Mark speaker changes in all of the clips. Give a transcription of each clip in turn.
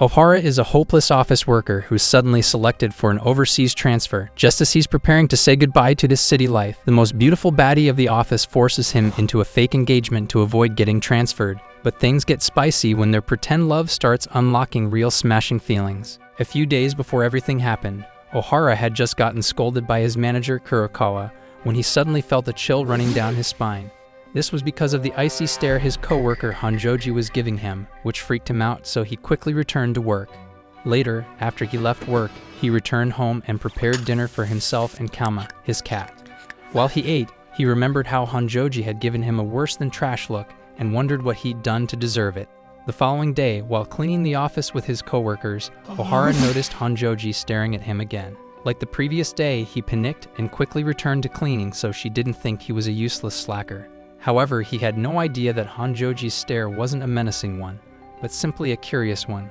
Speaker 1: Ohara is a hopeless office worker who's suddenly selected for an overseas transfer. Just as he's preparing to say goodbye to this city life, the most beautiful baddie of the office forces him into a fake engagement to avoid getting transferred. But things get spicy when their pretend love starts unlocking real smashing feelings. A few days before everything happened, Ohara had just gotten scolded by his manager Kurokawa when he suddenly felt a chill running down his spine. This was because of the icy stare his coworker Hanoji was giving him, which freaked him out, so he quickly returned to work. Later, after he left work, he returned home and prepared dinner for himself and Kama, his cat. While he ate, he remembered how Hanoji had given him a worse-than-trash look and wondered what he'd done to deserve it. The following day, while cleaning the office with his coworkers, Ohara noticed Hanoji staring at him again. Like the previous day, he panicked and quickly returned to cleaning so she didn't think he was a useless slacker. However, he had no idea that Hanoji's stare wasn't a menacing one, but simply a curious one.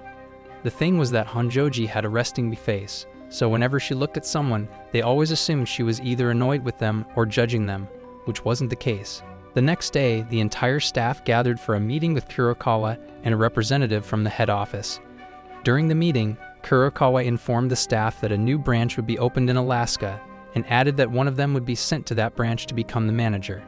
Speaker 1: The thing was that Hanoji had a resting face, so whenever she looked at someone, they always assumed she was either annoyed with them or judging them, which wasn't the case. The next day, the entire staff gathered for a meeting with Kurokawa and a representative from the head office. During the meeting, Kurokawa informed the staff that a new branch would be opened in Alaska and added that one of them would be sent to that branch to become the manager.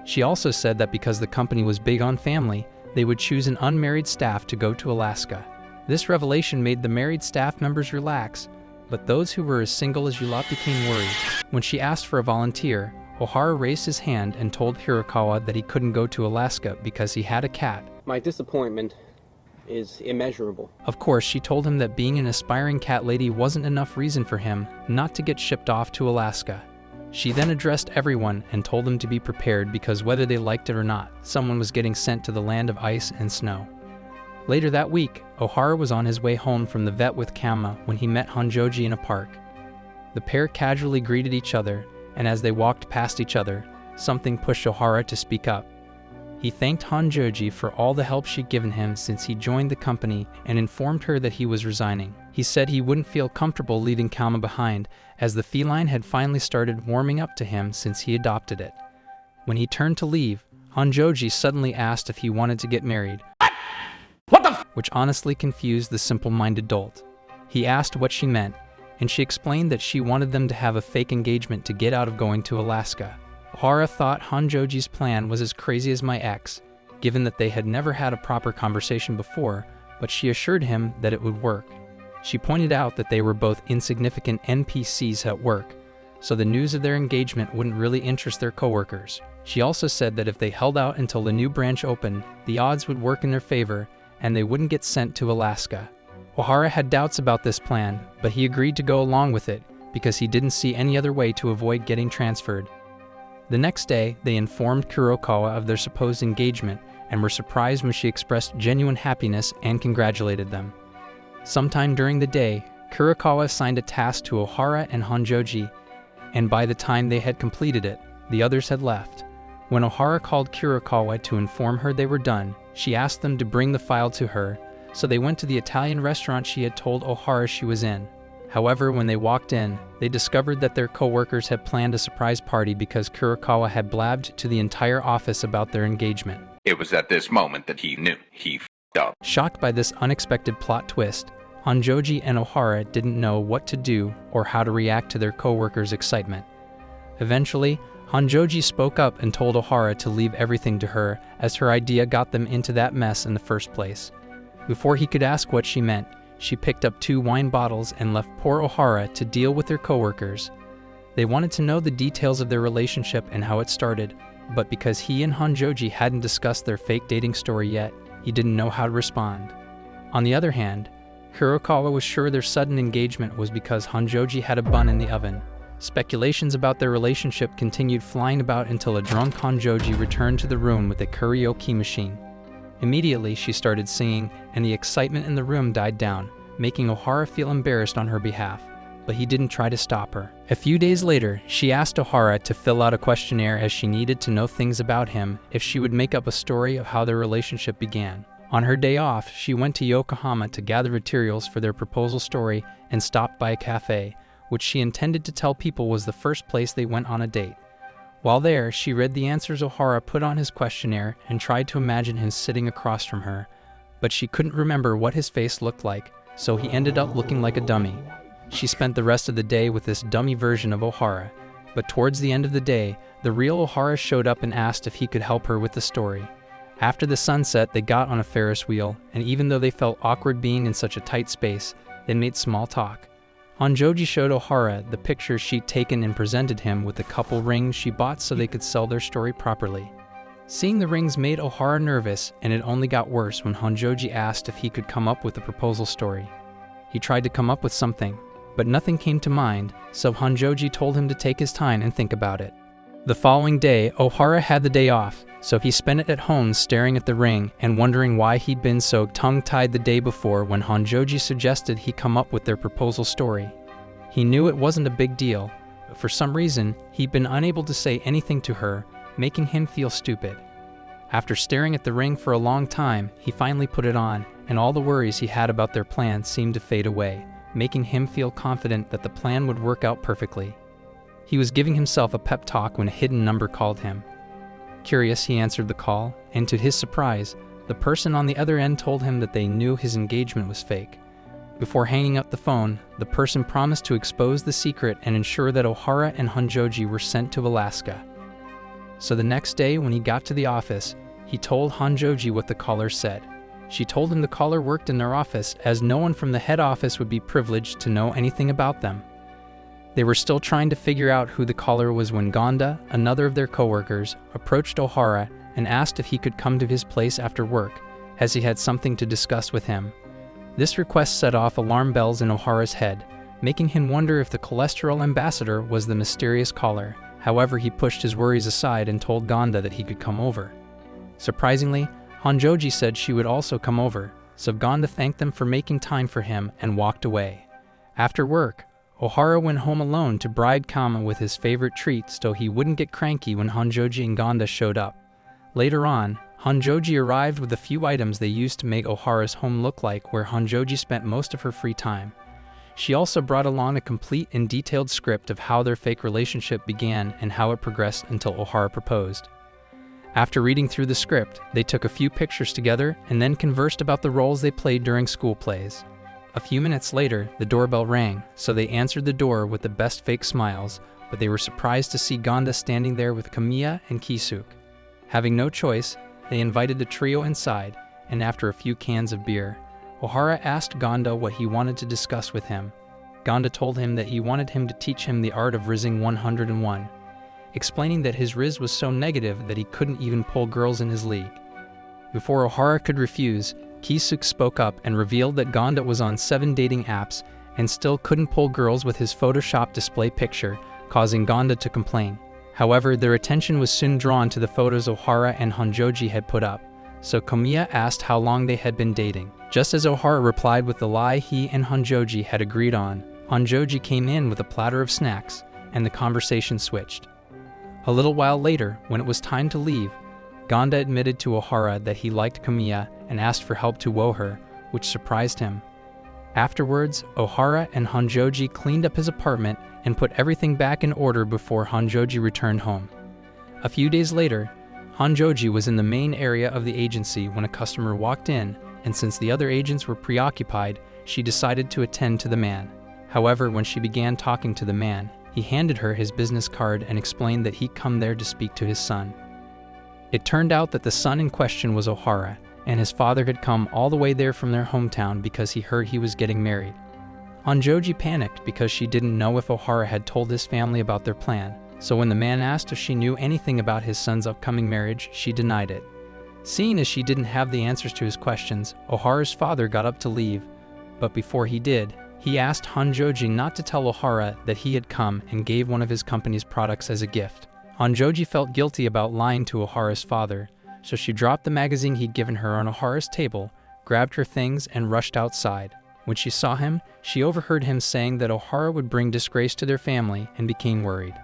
Speaker 1: She also said that because the company was big on family, they would choose an unmarried staff to go to Alaska. This revelation made the married staff members relax, but those who were as single as Yulot became worried. When she asked for a volunteer, Ohara raised his hand and told Kurokawa that he couldn't go to Alaska because he had a cat.
Speaker 2: My disappointment is immeasurable.
Speaker 1: Of course, she told him that being an aspiring cat lady wasn't enough reason for him not to get shipped off to Alaska. She then addressed everyone and told them to be prepared because whether they liked it or not, someone was getting sent to the land of ice and snow. Later that week, Ohara was on his way home from the vet with Kama when he met Hanoji in a park. The pair casually greeted each other, and as they walked past each other, something pushed Ohara to speak up. He thanked Hanoji for all the help she'd given him since he joined the company and informed her that he was resigning. He said he wouldn't feel comfortable leaving Kama behind, as the feline had finally started warming up to him since he adopted it. When he turned to leave, Hanoji suddenly asked if he wanted to get married, which honestly confused the simple-minded dolt. He asked what she meant, and she explained that she wanted them to have a fake engagement to get out of going to Alaska. Ohara thought Hanoji's plan was as crazy as my ex, given that they had never had a proper conversation before, but she assured him that it would work. She pointed out that they were both insignificant NPCs at work, so the news of their engagement wouldn't really interest their coworkers. She also said that if they held out until the new branch opened, the odds would work in their favor and they wouldn't get sent to Alaska. Ohara had doubts about this plan, but he agreed to go along with it because he didn't see any other way to avoid getting transferred. The next day, they informed Kurokawa of their supposed engagement and were surprised when she expressed genuine happiness and congratulated them. Sometime during the day, Kurokawa assigned a task to Ohara and Hanoji, and by the time they had completed it, the others had left. When Ohara called Kurokawa to inform her they were done, she asked them to bring the file to her, so they went to the Italian restaurant she had told Ohara she was in. However, when they walked in, they discovered that their coworkers had planned a surprise party because Kurokawa had blabbed to the entire office about their engagement.
Speaker 3: It was at this moment that he knew he f***ed up.
Speaker 1: Shocked by this unexpected plot twist, Hanoji and Ohara didn't know what to do or how to react to their coworkers' excitement. Eventually, Hanoji spoke up and told Ohara to leave everything to her, as her idea got them into that mess in the first place. Before he could ask what she meant, she picked up 2 wine bottles and left poor Ohara to deal with their coworkers. They wanted to know the details of their relationship and how it started, but because he and Hanoji hadn't discussed their fake dating story yet, he didn't know how to respond. On the other hand, Kurokawa was sure their sudden engagement was because Hanoji had a bun in the oven. Speculations about their relationship continued flying about until a drunk Hanoji returned to the room with a karaoke machine. Immediately, she started singing, and the excitement in the room died down, making Ohara feel embarrassed on her behalf, but he didn't try to stop her. A few days later, she asked Ohara to fill out a questionnaire as she needed to know things about him if she would make up a story of how their relationship began. On her day off, she went to Yokohama to gather materials for their proposal story and stopped by a cafe, which she intended to tell people was the first place they went on a date. While there, she read the answers Ohara put on his questionnaire and tried to imagine him sitting across from her, but she couldn't remember what his face looked like, so he ended up looking like a dummy. She spent the rest of the day with this dummy version of Ohara, but towards the end of the day, the real Ohara showed up and asked if he could help her with the story. After the sunset, they got on a Ferris wheel, and even though they felt awkward being in such a tight space, they made small talk. Hanoji showed Ohara the pictures she'd taken and presented him with the couple rings she bought so they could sell their story properly. Seeing the rings made Ohara nervous, and it only got worse when Hanoji asked if he could come up with a proposal story. He tried to come up with something, but nothing came to mind, so Hanoji told him to take his time and think about it. The following day, Ohara had the day off, so he spent it at home staring at the ring and wondering why he'd been so tongue-tied the day before when Hanoji suggested he come up with their proposal story. He knew it wasn't a big deal, but for some reason, he'd been unable to say anything to her, making him feel stupid. After staring at the ring for a long time, he finally put it on, and all the worries he had about their plan seemed to fade away, making him feel confident that the plan would work out perfectly. He was giving himself a pep talk when a hidden number called him. Curious, he answered the call, and to his surprise, the person on the other end told him that they knew his engagement was fake. Before hanging up the phone, the person promised to expose the secret and ensure that Ohara and Hanoji were sent to Alaska. So the next day, when he got to the office, he told Hanoji what the caller said. She told him the caller worked in their office, as no one from the head office would be privileged to know anything about them. They were still trying to figure out who the caller was when Gonda, another of their coworkers, approached Ohara and asked if he could come to his place after work, as he had something to discuss with him. This request set off alarm bells in Ohara's head, making him wonder if the cholesterol ambassador was the mysterious caller. However, he pushed his worries aside and told Gonda that he could come over. Surprisingly, Hanoji said she would also come over, so Gonda thanked them for making time for him and walked away. After work, Ohara went home alone to bride Kama with his favorite treat so he wouldn't get cranky when Hanoji and Gonda showed up. Later on, Hanoji arrived with a few items they used to make Ohara's home look like where Hanoji spent most of her free time. She also brought along a complete and detailed script of how their fake relationship began and how it progressed until Ohara proposed. After reading through the script, they took a few pictures together and then conversed about the roles they played during school plays. A few minutes later, the doorbell rang, so they answered the door with the best fake smiles, but they were surprised to see Gonda standing there with Kamiya and Kisuk. Having no choice, they invited the trio inside, and after a few cans of beer, Ohara asked Gonda what he wanted to discuss with him. Gonda told him that he wanted him to teach him the art of rizzing 101, explaining that his riz was so negative that he couldn't even pull girls in his league. Before Ohara could refuse, Kisuk spoke up and revealed that Gonda was on 7 dating apps and still couldn't pull girls with his Photoshop display picture, causing Gonda to complain. However, their attention was soon drawn to the photos Ohara and Hanoji had put up, so Kamiya asked how long they had been dating. Just as Ohara replied with the lie he and Hanoji had agreed on, Hanoji came in with a platter of snacks, and the conversation switched. A little while later, when it was time to leave, Gonda admitted to Ohara that he liked Kamiya and asked for help to woo her, which surprised him. Afterwards, Ohara and Hanoji cleaned up his apartment and put everything back in order before Hanoji returned home. A few days later, Hanoji was in the main area of the agency when a customer walked in, and since the other agents were preoccupied, she decided to attend to the man. However, when she began talking to the man, he handed her his business card and explained that he'd come there to speak to his son. It turned out that the son in question was Ohara, and his father had come all the way there from their hometown because he heard he was getting married. Hanoji panicked because she didn't know if Ohara had told his family about their plan, so when the man asked if she knew anything about his son's upcoming marriage, she denied it. Seeing as she didn't have the answers to his questions, Ohara's father got up to leave, but before he did, he asked Hanoji not to tell Ohara that he had come and gave one of his company's products as a gift. Hanoji felt guilty about lying to Ohara's father, so she dropped the magazine he'd given her on Ohara's table, grabbed her things, and rushed outside. When she saw him, she overheard him saying that Ohara would bring disgrace to their family and became worried.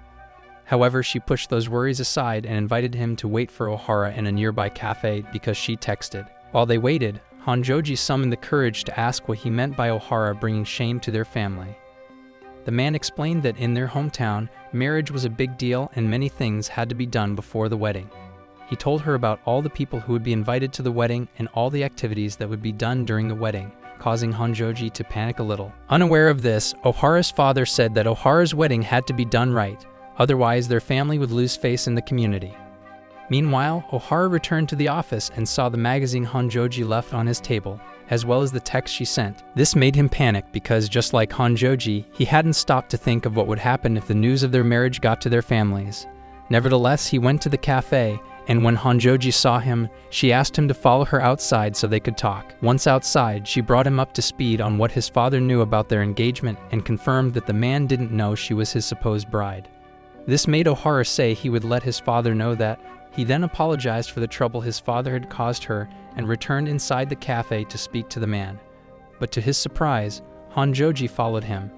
Speaker 1: However, she pushed those worries aside and invited him to wait for Ohara in a nearby cafe because she texted. While they waited, Hanoji summoned the courage to ask what he meant by Ohara bringing shame to their family. The man explained that in their hometown, marriage was a big deal and many things had to be done before the wedding. He told her about all the people who would be invited to the wedding and all the activities that would be done during the wedding, causing Hanoji to panic a little. Unaware of this, Ohara's father said that Ohara's wedding had to be done right, otherwise their family would lose face in the community. Meanwhile, Ohara returned to the office and saw the magazine Hanoji left on his table, as well as the text she sent. This made him panic because, just like Hanoji, he hadn't stopped to think of what would happen if the news of their marriage got to their families. Nevertheless, he went to the cafe, and when Hanoji saw him, she asked him to follow her outside so they could talk. Once outside, she brought him up to speed on what his father knew about their engagement and confirmed that the man didn't know she was his supposed bride. This made Ohara say he would let his father know that. He then apologized for the trouble his father had caused her and returned inside the cafe to speak to the man. But to his surprise, Hanoji followed him.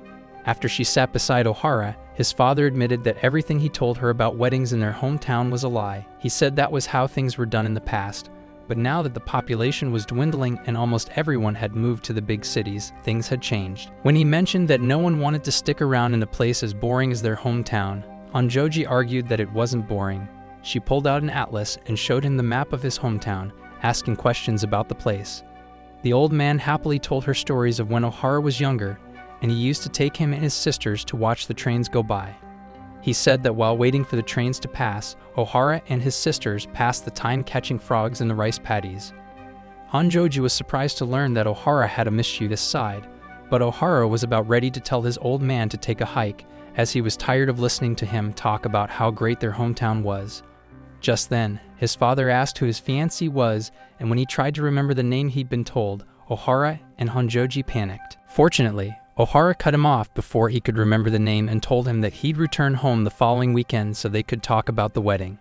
Speaker 1: After she sat beside Ohara, his father admitted that everything he told her about weddings in their hometown was a lie. He said that was how things were done in the past. But now that the population was dwindling and almost everyone had moved to the big cities, things had changed. When he mentioned that no one wanted to stick around in a place as boring as their hometown, Hanoji argued that it wasn't boring. She pulled out an atlas and showed him the map of his hometown, asking questions about the place. The old man happily told her stories of when Ohara was younger, and he used to take him and his sisters to watch the trains go by. He said that while waiting for the trains to pass, Ohara and his sisters passed the time catching frogs in the rice paddies. Hanoji was surprised to learn that Ohara had a mischievous side, but Ohara was about ready to tell his old man to take a hike, as he was tired of listening to him talk about how great their hometown was. Just then, his father asked who his fiancée was, and when he tried to remember the name he'd been told, Ohara and Hanoji panicked. Fortunately, Ohara cut him off before he could remember the name and told him that he'd return home the following weekend so they could talk about the wedding.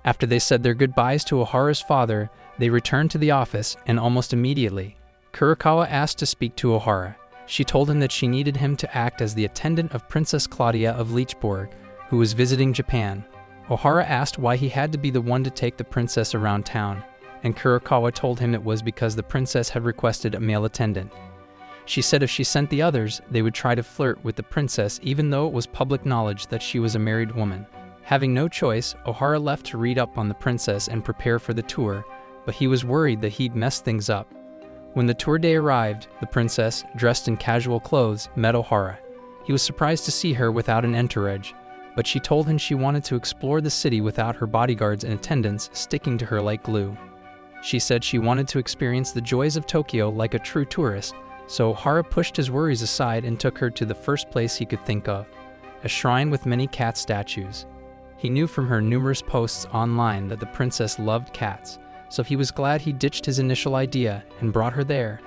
Speaker 1: After they said their goodbyes to Ohara's father, they returned to the office, and almost immediately, Kurokawa asked to speak to Ohara. She told him that she needed him to act as the attendant of Princess Claudia of Lichborg, who was visiting Japan. Ohara asked why he had to be the one to take the princess around town, and Kurokawa told him it was because the princess had requested a male attendant. She said if she sent the others, they would try to flirt with the princess even though it was public knowledge that she was a married woman. Having no choice, Ohara left to read up on the princess and prepare for the tour, but he was worried that he'd mess things up. When the tour day arrived, the princess, dressed in casual clothes, met Ohara. He was surprised to see her without an entourage, but she told him she wanted to explore the city without her bodyguards and attendants sticking to her like glue. She said she wanted to experience the joys of Tokyo like a true tourist, so Ohara pushed his worries aside and took her to the first place he could think of, a shrine with many cat statues. He knew from her numerous posts online that the princess loved cats, so he was glad he ditched his initial idea and brought her there.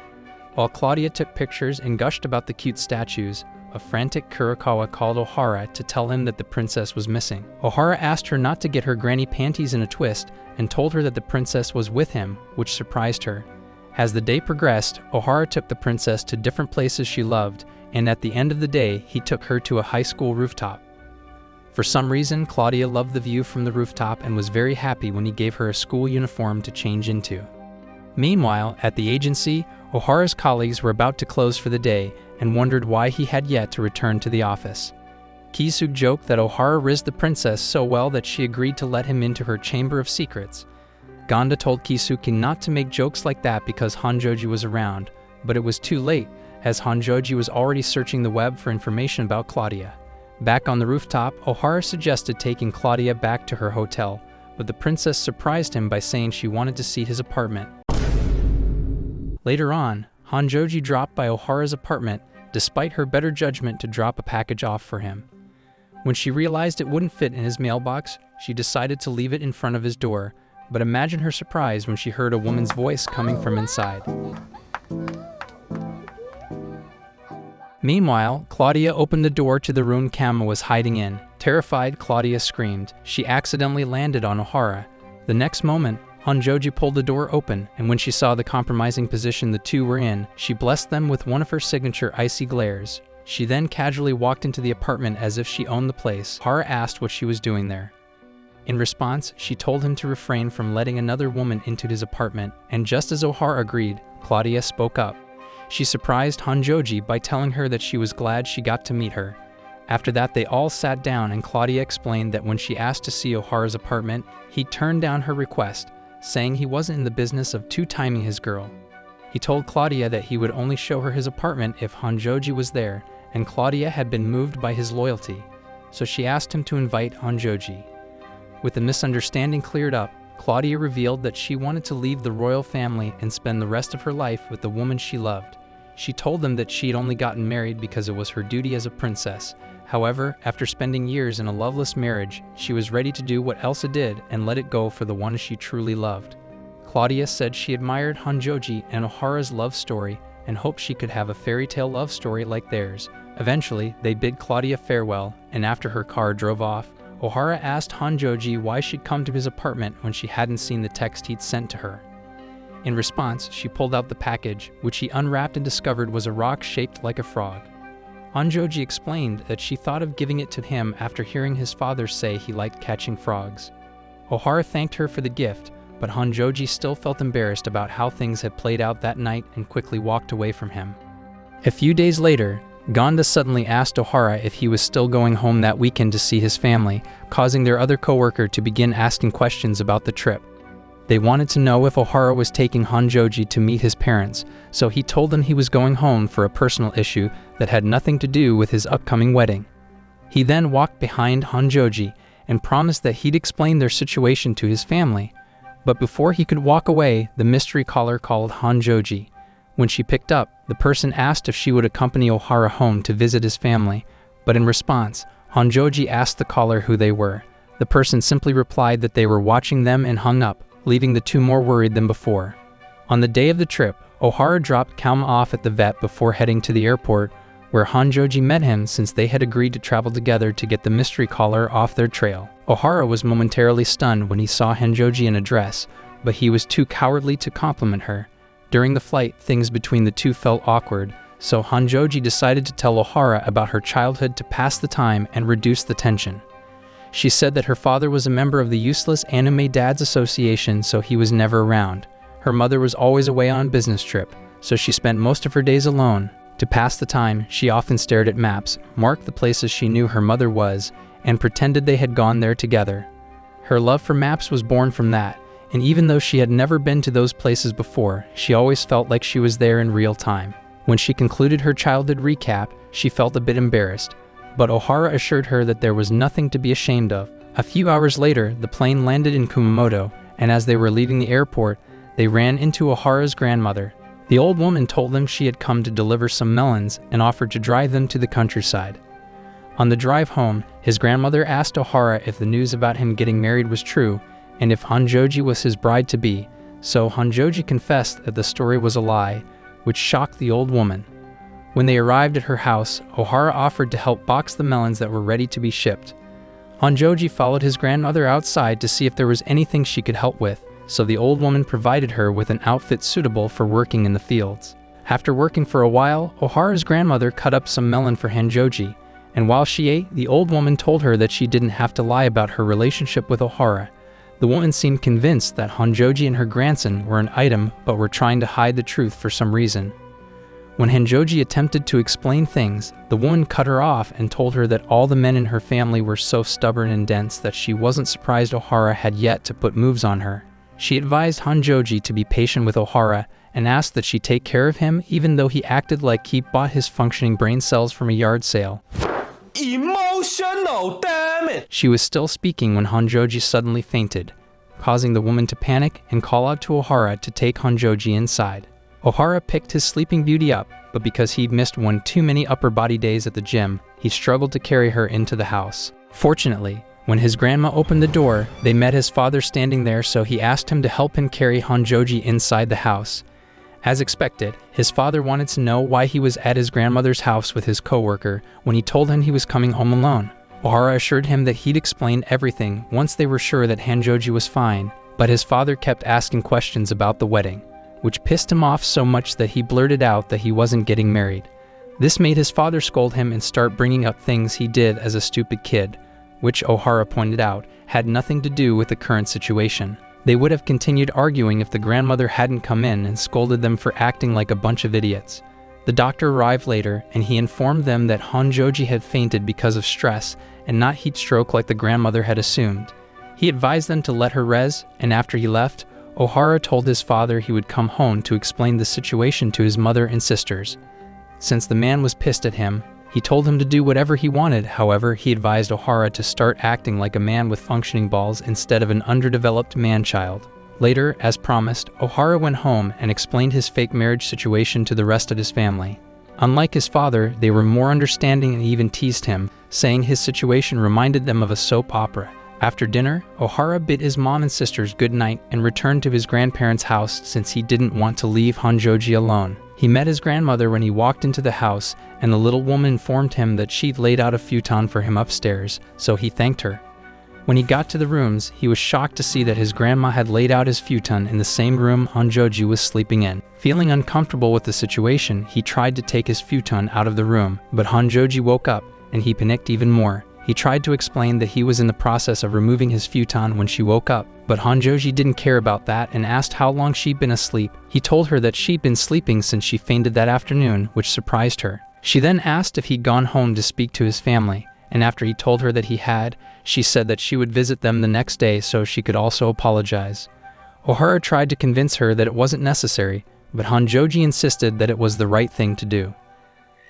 Speaker 1: While Claudia took pictures and gushed about the cute statues, a frantic Kurokawa called Ohara to tell him that the princess was missing. Ohara asked her not to get her granny panties in a twist and told her that the princess was with him, which surprised her. As the day progressed, Ohara took the princess to different places she loved, and at the end of the day, he took her to a high school rooftop. For some reason, Claudia loved the view from the rooftop and was very happy when he gave her a school uniform to change into. Meanwhile, at the agency, Ohara's colleagues were about to close for the day and wondered why he had yet to return to the office. Kisug joked that Ohara rizzed the princess so well that she agreed to let him into her chamber of secrets. Gonda told Kisuke not to make jokes like that because Hanoji was around, but it was too late, as Hanoji was already searching the web for information about Claudia. Back on the rooftop, Ohara suggested taking Claudia back to her hotel, but the princess surprised him by saying she wanted to see his apartment. Later on, Hanoji dropped by Ohara's apartment, despite her better judgment to drop a package off for him. When she realized it wouldn't fit in his mailbox, she decided to leave it in front of his door, but imagine her surprise when she heard a woman's voice coming from inside. Meanwhile, Claudia opened the door to the room Kama was hiding in. Terrified, Claudia screamed. She accidentally landed on Ohara. The next moment, Hanoji pulled the door open, and when she saw the compromising position the two were in, she blessed them with one of her signature icy glares. She then casually walked into the apartment as if she owned the place. Ohara asked what she was doing there. In response, she told him to refrain from letting another woman into his apartment, and just as Ohara agreed, Claudia spoke up. She surprised Hanoji by telling her that she was glad she got to meet her. After that, they all sat down and Claudia explained that when she asked to see Ohara's apartment, he turned down her request, saying he wasn't in the business of two-timing his girl. He told Claudia that he would only show her his apartment if Hanoji was there, and Claudia had been moved by his loyalty, so she asked him to invite Hanoji. With the misunderstanding cleared up, Claudia revealed that she wanted to leave the royal family and spend the rest of her life with the woman she loved. She told them that she had only gotten married because it was her duty as a princess. However, after spending years in a loveless marriage, she was ready to do what Elsa did and let it go for the one she truly loved. Claudia said she admired Hanoji and Ohara's love story and hoped she could have a fairy tale love story like theirs. Eventually, they bid Claudia farewell, and after her car drove off, Ohara asked Hanoji why she'd come to his apartment when she hadn't seen the text he'd sent to her. In response, she pulled out the package, which he unwrapped and discovered was a rock shaped like a frog. Hanoji explained that she thought of giving it to him after hearing his father say he liked catching frogs. Ohara thanked her for the gift, but Hanoji still felt embarrassed about how things had played out that night and quickly walked away from him. A few days later, Gonda suddenly asked Ohara if he was still going home that weekend to see his family, causing their other coworker to begin asking questions about the trip. They wanted to know if Ohara was taking Hanoji to meet his parents, so he told them he was going home for a personal issue that had nothing to do with his upcoming wedding. He then walked behind Hanoji and promised that he'd explain their situation to his family. But before he could walk away, the mystery caller called Hanoji. When she picked up, the person asked if she would accompany Ohara home to visit his family, but in response, Hanoji asked the caller who they were. The person simply replied that they were watching them and hung up, leaving the two more worried than before. On the day of the trip, Ohara dropped Kalma off at the vet before heading to the airport, where Hanoji met him since they had agreed to travel together to get the mystery caller off their trail. Ohara was momentarily stunned when he saw Hanoji in a dress, but he was too cowardly to compliment her. During the flight, things between the two felt awkward, so Hanoji decided to tell Ohara about her childhood to pass the time and reduce the tension. She said that her father was a member of the useless Anime Dads Association, so he was never around. Her mother was always away on business trip, so she spent most of her days alone. To pass the time, she often stared at maps, marked the places she knew her mother was, and pretended they had gone there together. Her love for maps was born from that, and even though she had never been to those places before, she always felt like she was there in real time. When she concluded her childhood recap, she felt a bit embarrassed, but Ohara assured her that there was nothing to be ashamed of. A few hours later, the plane landed in Kumamoto, and as they were leaving the airport, they ran into Ohara's grandmother. The old woman told them she had come to deliver some melons and offered to drive them to the countryside. On the drive home, his grandmother asked Ohara if the news about him getting married was true, and if Hanoji was his bride-to-be, so Hanoji confessed that the story was a lie, which shocked the old woman. When they arrived at her house, Ohara offered to help box the melons that were ready to be shipped. Hanoji followed his grandmother outside to see if there was anything she could help with, so the old woman provided her with an outfit suitable for working in the fields. After working for a while, Ohara's grandmother cut up some melon for Hanoji, and while she ate, the old woman told her that she didn't have to lie about her relationship with Ohara. The woman seemed convinced that Hanoji and her grandson were an item but were trying to hide the truth for some reason. When Hanoji attempted to explain things, the woman cut her off and told her that all the men in her family were so stubborn and dense that she wasn't surprised Ohara had yet to put moves on her. She advised Hanoji to be patient with Ohara and asked that she take care of him even though he acted like he bought his functioning brain cells from a yard sale.
Speaker 4: Emotional, damn it!
Speaker 1: She was still speaking when Hanoji suddenly fainted, causing the woman to panic and call out to Ohara to take Hanoji inside. Ohara picked his sleeping beauty up, but because he'd missed one too many upper body days at the gym, he struggled to carry her into the house. Fortunately, when his grandma opened the door, they met his father standing there, so he asked him to help him carry Hanoji inside the house. As expected, his father wanted to know why he was at his grandmother's house with his coworker when he told him he was coming home alone. Ohara assured him that he'd explain everything once they were sure that Hanoji was fine, but his father kept asking questions about the wedding, which pissed him off so much that he blurted out that he wasn't getting married. This made his father scold him and start bringing up things he did as a stupid kid, which Ohara pointed out had nothing to do with the current situation. They would have continued arguing if the grandmother hadn't come in and scolded them for acting like a bunch of idiots. The doctor arrived later, and he informed them that Hanoji had fainted because of stress and not heat stroke like the grandmother had assumed. He advised them to let her rest, and after he left, Ohara told his father he would come home to explain the situation to his mother and sisters. Since the man was pissed at him, he told him to do whatever he wanted. However, he advised Ohara to start acting like a man with functioning balls instead of an underdeveloped man-child. Later, as promised, Ohara went home and explained his fake marriage situation to the rest of his family. Unlike his father, they were more understanding and even teased him, saying his situation reminded them of a soap opera. After dinner, Ohara bid his mom and sisters good night and returned to his grandparents' house since he didn't want to leave Hanoji alone. He met his grandmother when he walked into the house, and the little woman informed him that she'd laid out a futon for him upstairs, so he thanked her. When he got to the rooms, he was shocked to see that his grandma had laid out his futon in the same room Hanoji was sleeping in. Feeling uncomfortable with the situation, he tried to take his futon out of the room, but Hanoji woke up, and he panicked even more. He tried to explain that he was in the process of removing his futon when she woke up, but Hanoji didn't care about that and asked how long she'd been asleep. He told her that she'd been sleeping since she fainted that afternoon, which surprised her. She then asked if he'd gone home to speak to his family, and after he told her that he had, she said that she would visit them the next day so she could also apologize. Ohara tried to convince her that it wasn't necessary, but Hanoji insisted that it was the right thing to do.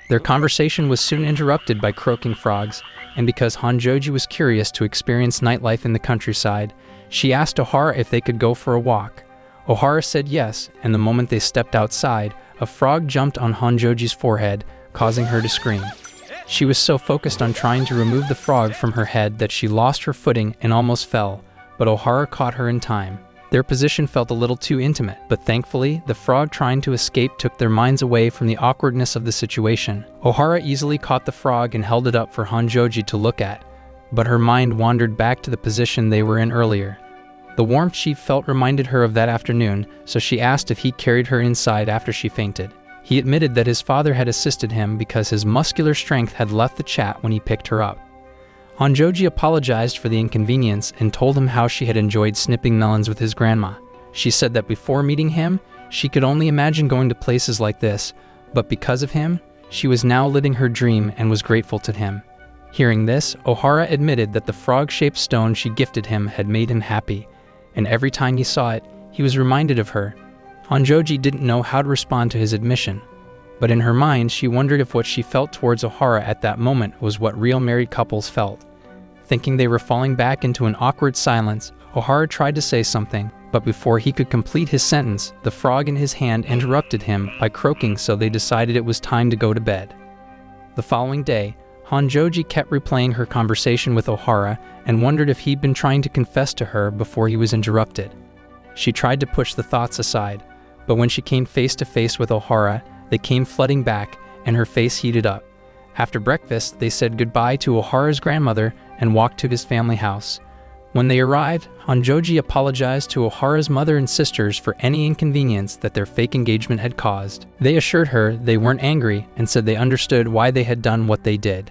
Speaker 1: Their conversation was soon interrupted by croaking frogs, and because Hanoji was curious to experience nightlife in the countryside, she asked Ohara if they could go for a walk. Ohara said yes, and the moment they stepped outside, a frog jumped on Hanoji's forehead, causing her to scream. She was so focused on trying to remove the frog from her head that she lost her footing and almost fell, but Ohara caught her in time. Their position felt a little too intimate, but thankfully, the frog trying to escape took their minds away from the awkwardness of the situation. Ohara easily caught the frog and held it up for Hanoji to look at, but her mind wandered back to the position they were in earlier. The warmth she felt reminded her of that afternoon, so she asked if he carried her inside after she fainted. He admitted that his father had assisted him because his muscular strength had left the chat when he picked her up. Hanoji apologized for the inconvenience and told him how she had enjoyed snipping melons with his grandma. She said that before meeting him, she could only imagine going to places like this, but because of him, she was now living her dream and was grateful to him. Hearing this, Ohara admitted that the frog-shaped stone she gifted him had made him happy, and every time he saw it, he was reminded of her. Hanoji didn't know how to respond to his admission, but in her mind she wondered if what she felt towards Ohara at that moment was what real married couples felt. Thinking they were falling back into an awkward silence, Ohara tried to say something, but before he could complete his sentence, the frog in his hand interrupted him by croaking, so they decided it was time to go to bed. The following day, Hanoji kept replaying her conversation with Ohara and wondered if he'd been trying to confess to her before he was interrupted. She tried to push the thoughts aside, but when she came face to face with Ohara, they came flooding back and her face heated up. After breakfast, they said goodbye to Ohara's grandmother and walked to his family house. When they arrived, Hanoji apologized to Ohara's mother and sisters for any inconvenience that their fake engagement had caused. They assured her they weren't angry and said they understood why they had done what they did.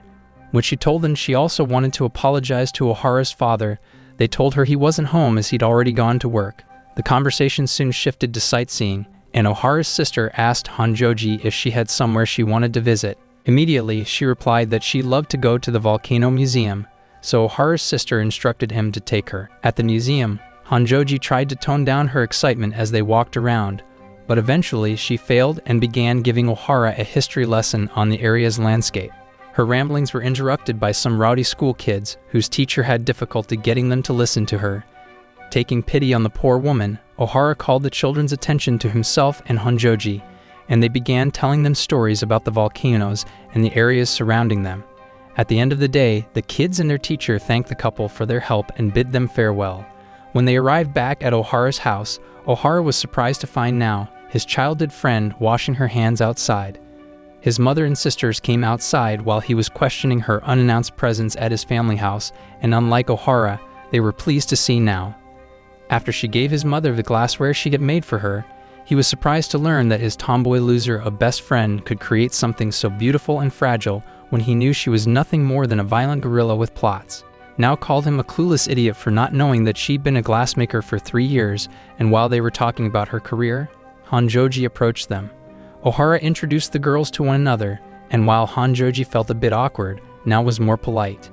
Speaker 1: When she told them she also wanted to apologize to Ohara's father, they told her he wasn't home as he'd already gone to work. The conversation soon shifted to sightseeing, and Ohara's sister asked Hanoji if she had somewhere she wanted to visit. Immediately, she replied that she loved to go to the Volcano Museum, so Ohara's sister instructed him to take her. At the museum, Hanoji tried to tone down her excitement as they walked around, but eventually she failed and began giving Ohara a history lesson on the area's landscape. Her ramblings were interrupted by some rowdy school kids whose teacher had difficulty getting them to listen to her. Taking pity on the poor woman, Ohara called the children's attention to himself and Hanoji, and they began telling them stories about the volcanoes and the areas surrounding them. At the end of the day, the kids and their teacher thanked the couple for their help and bid them farewell. When they arrived back at Ohara's house, Ohara was surprised to find now his childhood friend washing her hands outside. His mother and sisters came outside while he was questioning her unannounced presence at his family house, and unlike Ohara, they were pleased to see now. After she gave his mother the glassware she had made for her, he was surprised to learn that his tomboy loser, a best friend, could create something so beautiful and fragile when he knew she was nothing more than a violent gorilla with plots. Now called him a clueless idiot for not knowing that she'd been a glassmaker for 3 years, and while they were talking about her career, Hanoji approached them. Ohara introduced the girls to one another, and while Hanoji felt a bit awkward, now was more polite.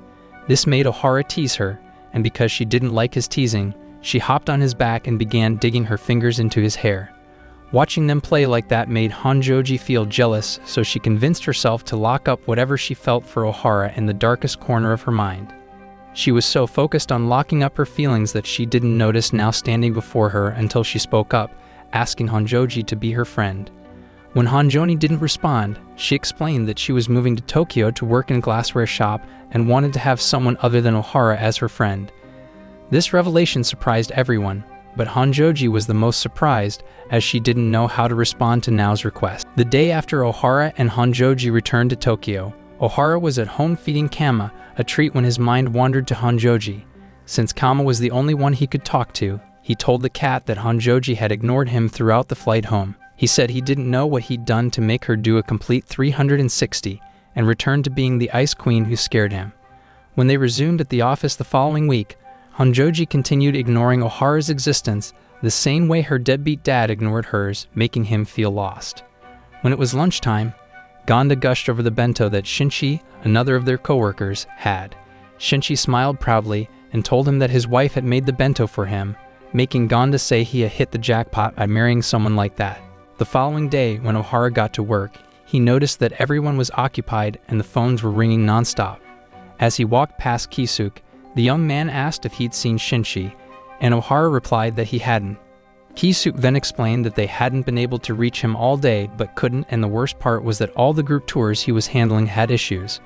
Speaker 1: This made Ohara tease her, and because she didn't like his teasing, she hopped on his back and began digging her fingers into his hair. Watching them play like that made Hanoji feel jealous, so she convinced herself to lock up whatever she felt for Ohara in the darkest corner of her mind. She was so focused on locking up her feelings that she didn't notice now standing before her until she spoke up, asking Hanoji to be her friend. When Hanoji didn't respond, she explained that she was moving to Tokyo to work in a glassware shop and wanted to have someone other than Ohara as her friend. This revelation surprised everyone, but Hanoji was the most surprised as she didn't know how to respond to Nao's request. The day after Ohara and Hanoji returned to Tokyo, Ohara was at home feeding Kama a treat when his mind wandered to Hanoji. Since Kama was the only one he could talk to, he told the cat that Hanoji had ignored him throughout the flight home. He said he didn't know what he'd done to make her do a complete 360 and returned to being the ice queen who scared him. When they resumed at the office the following week, Hanoji continued ignoring Ohara's existence the same way her deadbeat dad ignored hers, making him feel lost. When it was lunchtime, Gonda gushed over the bento that Shinchi, another of their coworkers, had. Shinchi smiled proudly and told him that his wife had made the bento for him, making Gonda say he had hit the jackpot by marrying someone like that. The following day, when Ohara got to work, he noticed that everyone was occupied and the phones were ringing nonstop. As he walked past Kisuk, the young man asked if he'd seen Shinchi, and Ohara replied that he hadn't. Kisuk then explained that they hadn't been able to reach him all day but couldn't, and the worst part was that all the group tours he was handling had issues.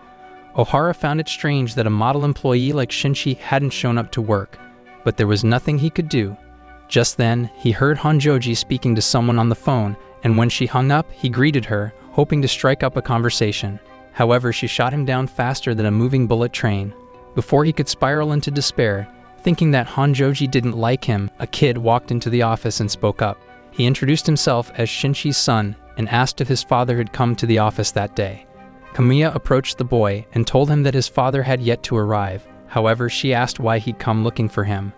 Speaker 1: Ohara found it strange that a model employee like Shinchi hadn't shown up to work, but there was nothing he could do. Just then, he heard Hanoji speaking to someone on the phone, and when she hung up, he greeted her, hoping to strike up a conversation. However, she shot him down faster than a moving bullet train. Before he could spiral into despair, thinking that Hanoji didn't like him, a kid walked into the office and spoke up. He introduced himself as Shinchi's son and asked if his father had come to the office that day. Kamiya approached the boy and told him that his father had yet to arrive. However, she asked why he'd come looking for him.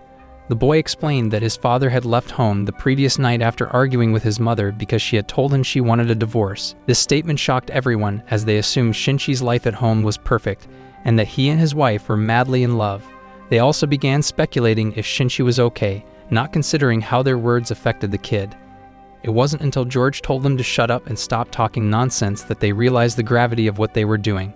Speaker 1: The boy explained that his father had left home the previous night after arguing with his mother because she had told him she wanted a divorce. This statement shocked everyone as they assumed Shinchi's life at home was perfect and that he and his wife were madly in love. They also began speculating if Shinchi was okay, not considering how their words affected the kid. It wasn't until George told them to shut up and stop talking nonsense that they realized the gravity of what they were doing.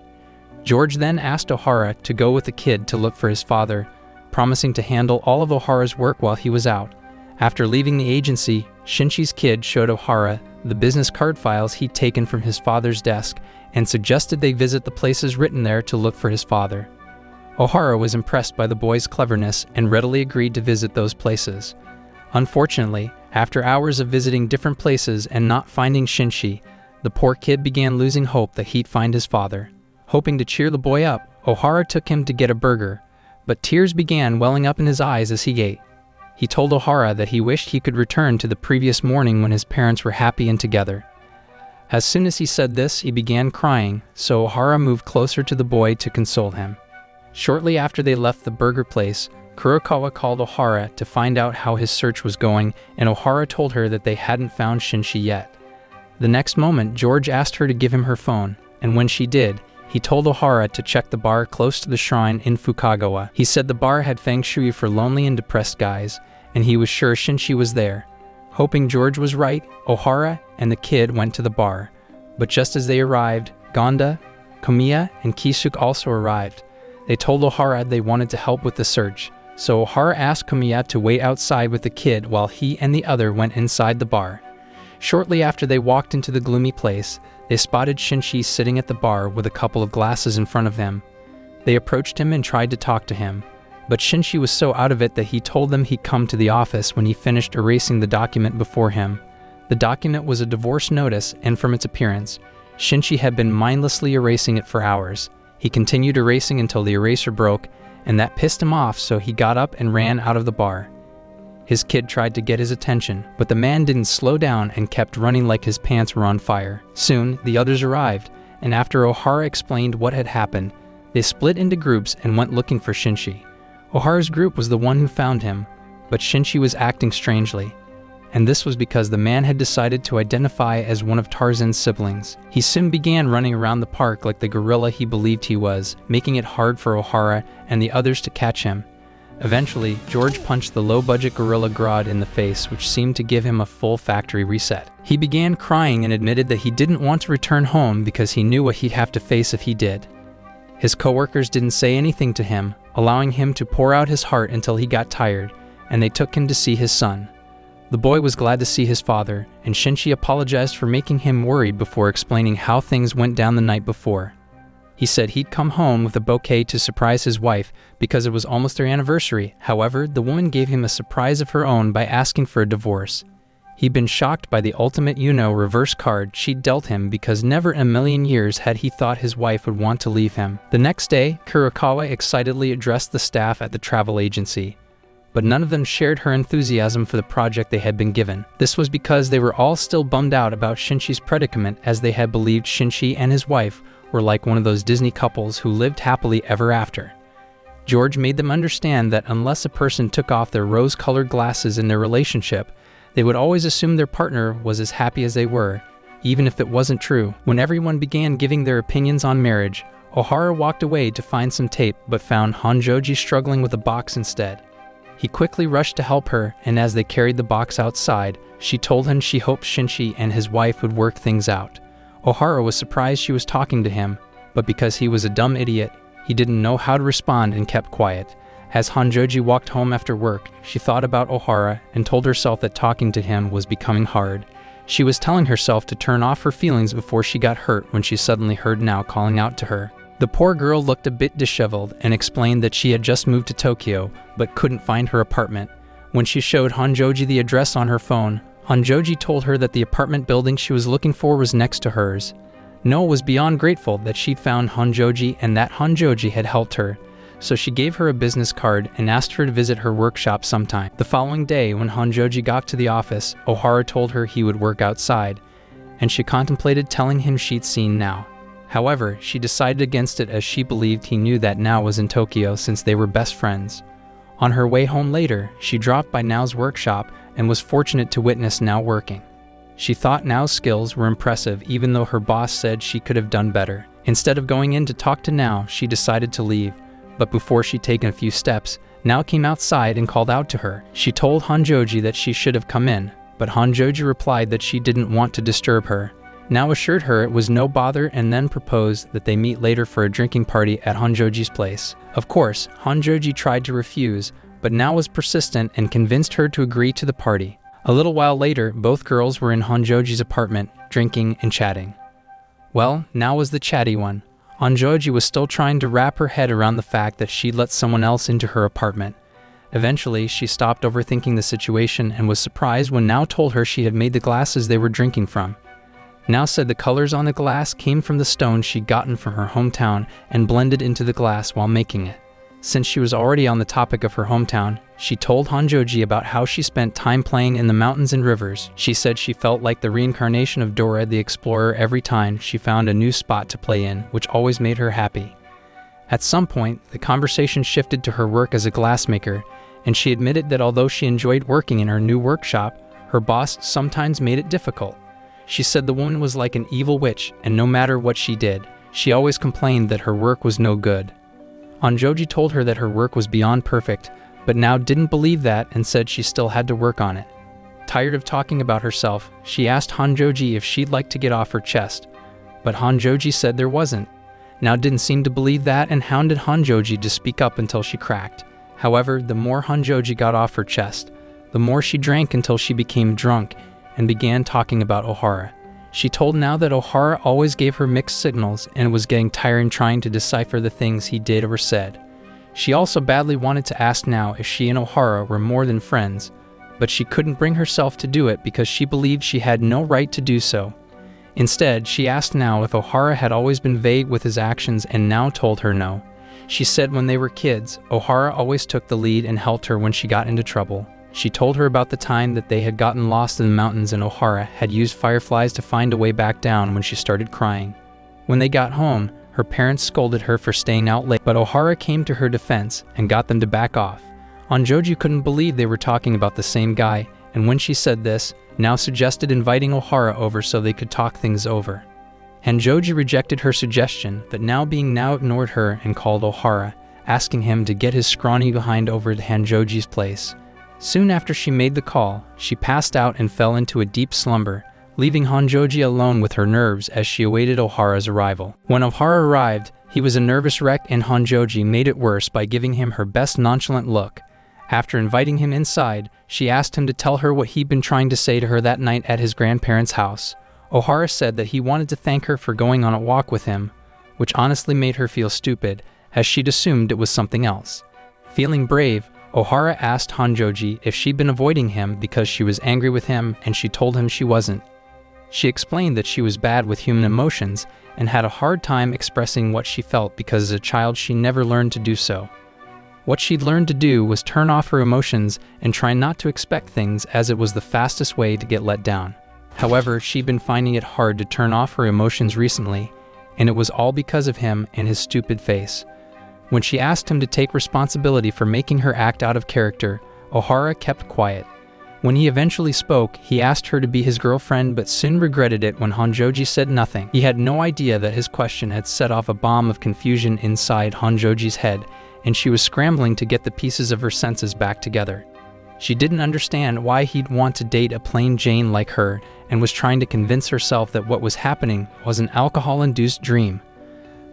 Speaker 1: George then asked Ohara to go with the kid to look for his father, promising to handle all of Ohara's work while he was out. After leaving the agency, Shinchi's kid showed Ohara the business card files he'd taken from his father's desk and suggested they visit the places written there to look for his father. Ohara was impressed by the boy's cleverness and readily agreed to visit those places. Unfortunately, after hours of visiting different places and not finding Shinchi, the poor kid began losing hope that he'd find his father. Hoping to cheer the boy up, Ohara took him to get a burger, but tears began welling up in his eyes as he ate. He told Ohara that he wished he could return to the previous morning when his parents were happy and together. As soon as he said this, he began crying, so Ohara moved closer to the boy to console him. Shortly after they left the burger place, Kurokawa called Ohara to find out how his search was going, and Ohara told her that they hadn't found Shinchi yet. The next moment, George asked her to give him her phone, and when she did, he told Ohara to check the bar close to the shrine in Fukagawa. He said the bar had feng shui for lonely and depressed guys, and he was sure Shinchi was there. Hoping George was right, Ohara and the kid went to the bar. But just as they arrived, Gonda, Kamiya, and Kisuk also arrived. They told Ohara they wanted to help with the search, so Ohara asked Kamiya to wait outside with the kid while he and the other went inside the bar. Shortly after they walked into the gloomy place, they spotted Shinchi sitting at the bar with a couple of glasses in front of him. They approached him and tried to talk to him, but Shinchi was so out of it that he told them he'd come to the office when he finished erasing the document before him. The document was a divorce notice, and from its appearance, Shinchi had been mindlessly erasing it for hours. He continued erasing until the eraser broke, and that pissed him off, so he got up and ran out of the bar. His kid tried to get his attention, but the man didn't slow down and kept running like his pants were on fire. Soon, the others arrived, and after Ohara explained what had happened, they split into groups and went looking for Shinchi. Ohara's group was the one who found him, but Shinchi was acting strangely. and this was because the man had decided to identify as one of Tarzan's siblings. He soon began running around the park like the gorilla he believed he was, making it hard for Ohara and the others to catch him. Eventually, George punched the low-budget gorilla Grodd in the face, which seemed to give him a full factory reset. He began crying and admitted that he didn't want to return home because he knew what he'd have to face if he did. His coworkers didn't say anything to him, allowing him to pour out his heart until he got tired, and they took him to see his son. The boy was glad to see his father, and Shinji apologized for making him worried before explaining how things went down the night before. He said he'd come home with a bouquet to surprise his wife because it was almost their anniversary. However, the woman gave him a surprise of her own by asking for a divorce. He'd been shocked by the ultimate reverse card she'd dealt him because never in a million years had he thought his wife would want to leave him. The next day, Kurokawa excitedly addressed the staff at the travel agency, but none of them shared her enthusiasm for the project they had been given. This was because they were all still bummed out about Shinshi's predicament, as they had believed Shinshi and his wife were like one of those Disney couples who lived happily ever after. George made them understand that unless a person took off their rose-colored glasses in their relationship, they would always assume their partner was as happy as they were, even if it wasn't true. When everyone began giving their opinions on marriage, Ohara walked away to find some tape but found Hanoji struggling with a box instead. He quickly rushed to help her, and as they carried the box outside, she told him she hoped Shinshi and his wife would work things out. Ohara was surprised she was talking to him, but because he was a dumb idiot, he didn't know how to respond and kept quiet. As Hanoji walked home after work, she thought about Ohara and told herself that talking to him was becoming hard. She was telling herself to turn off her feelings before she got hurt when she suddenly heard Nao calling out to her. The poor girl looked a bit disheveled and explained that she had just moved to Tokyo but couldn't find her apartment. When she showed Hanoji the address on her phone, Hanoji told her that the apartment building she was looking for was next to hers. Noa was beyond grateful that she'd found Hanoji and that Hanoji had helped her, so she gave her a business card and asked her to visit her workshop sometime. The following day, when Hanoji got to the office, Ohara told her he would work outside, and she contemplated telling him she'd seen Nao. However, she decided against it as she believed he knew that Nao was in Tokyo since they were best friends. On her way home later, she dropped by Nao's workshop and was fortunate to witness Nao working. She thought Nao's skills were impressive even though her boss said she could have done better. Instead of going in to talk to Nao, she decided to leave, but before she'd taken a few steps, Nao came outside and called out to her. She told Hanoji that she should have come in, but Hanoji replied that she didn't want to disturb her. Nao assured her it was no bother and then proposed that they meet later for a drinking party at Hanoji's place. Of course, Hanoji tried to refuse, but Nao was persistent and convinced her to agree to the party. A little while later, both girls were in Hanoji's apartment, drinking and chatting. Well, Nao was the chatty one. Hanoji was still trying to wrap her head around the fact that she'd let someone else into her apartment. Eventually, she stopped overthinking the situation and was surprised when Nao told her she had made the glasses they were drinking from. Nao said the colors on the glass came from the stone she'd gotten from her hometown and blended into the glass while making it. Since she was already on the topic of her hometown, she told Hanoji about how she spent time playing in the mountains and rivers. She said she felt like the reincarnation of Dora the Explorer every time she found a new spot to play in, which always made her happy. At some point, the conversation shifted to her work as a glassmaker, and she admitted that although she enjoyed working in her new workshop, her boss sometimes made it difficult. She said the woman was like an evil witch, and no matter what she did, she always complained that her work was no good. Hanoji told her that her work was beyond perfect, but Nao didn't believe that and said she still had to work on it. Tired of talking about herself, she asked Hanoji if she'd like to get off her chest, but Hanoji said there wasn't. Nao didn't seem to believe that and hounded Hanoji to speak up until she cracked. However, the more Hanoji got off her chest, the more she drank until she became drunk and began talking about Ohara. She told Nao that Ohara always gave her mixed signals and was getting tired trying to decipher the things he did or said. She also badly wanted to ask Nao if she and Ohara were more than friends, but she couldn't bring herself to do it because she believed she had no right to do so. Instead, she asked Nao if Ohara had always been vague with his actions, and Nao told her no. She said when they were kids, Ohara always took the lead and helped her when she got into trouble. She told her about the time that they had gotten lost in the mountains and Ohara had used fireflies to find a way back down when she started crying. When they got home, her parents scolded her for staying out late, but Ohara came to her defense and got them to back off. Hanoji couldn't believe they were talking about the same guy and when she said this, now suggested inviting Ohara over so they could talk things over. Hanoji rejected her suggestion, but now ignored her and called Ohara, asking him to get his scrawny behind over to Hanoji's place. Soon after she made the call, she passed out and fell into a deep slumber, leaving Hanoji alone with her nerves as she awaited Ohara's arrival. When Ohara arrived, he was a nervous wreck and Hanoji made it worse by giving him her best nonchalant look. After inviting him inside, she asked him to tell her what he'd been trying to say to her that night at his grandparents' house. Ohara said that he wanted to thank her for going on a walk with him, which honestly made her feel stupid, as she'd assumed it was something else. Feeling brave, Ohara asked Hanoji if she'd been avoiding him because she was angry with him, and she told him she wasn't. She explained that she was bad with human emotions and had a hard time expressing what she felt because as a child she never learned to do so. What she'd learned to do was turn off her emotions and try not to expect things, as it was the fastest way to get let down. However, she'd been finding it hard to turn off her emotions recently, and it was all because of him and his stupid face. When she asked him to take responsibility for making her act out of character, Ohara kept quiet. When he eventually spoke, he asked her to be his girlfriend but soon regretted it when Hanoji said nothing. He had no idea that his question had set off a bomb of confusion inside Hanoji's head, and she was scrambling to get the pieces of her senses back together. She didn't understand why he'd want to date a plain Jane like her, and was trying to convince herself that what was happening was an alcohol-induced dream.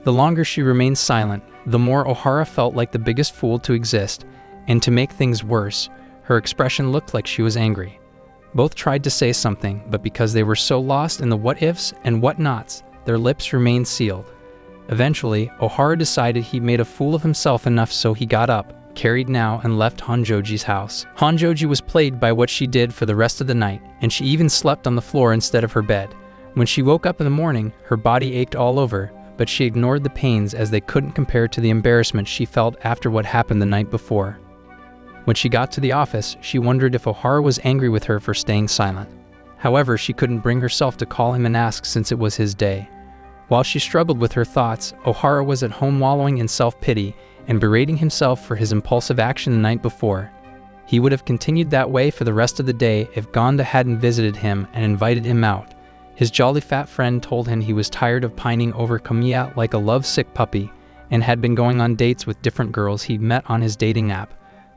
Speaker 1: The longer she remained silent, the more Ohara felt like the biggest fool to exist, and to make things worse, her expression looked like she was angry. Both tried to say something, but because they were so lost in the what-ifs and what-nots, their lips remained sealed. Eventually, Ohara decided he'd made a fool of himself enough, so he got up, carried now, and left Hanoji's house. Hanoji was plagued by what she did for the rest of the night, and she even slept on the floor instead of her bed. When she woke up in the morning, her body ached all over, but she ignored the pains as they couldn't compare to the embarrassment she felt after what happened the night before. When she got to the office, she wondered if Ohara was angry with her for staying silent. However, she couldn't bring herself to call him and ask since it was his day. While she struggled with her thoughts, Ohara was at home wallowing in self-pity and berating himself for his impulsive action the night before. He would have continued that way for the rest of the day if Gonda hadn't visited him and invited him out. His jolly fat friend told him he was tired of pining over Kamiya like a lovesick puppy, and had been going on dates with different girls he'd met on his dating app.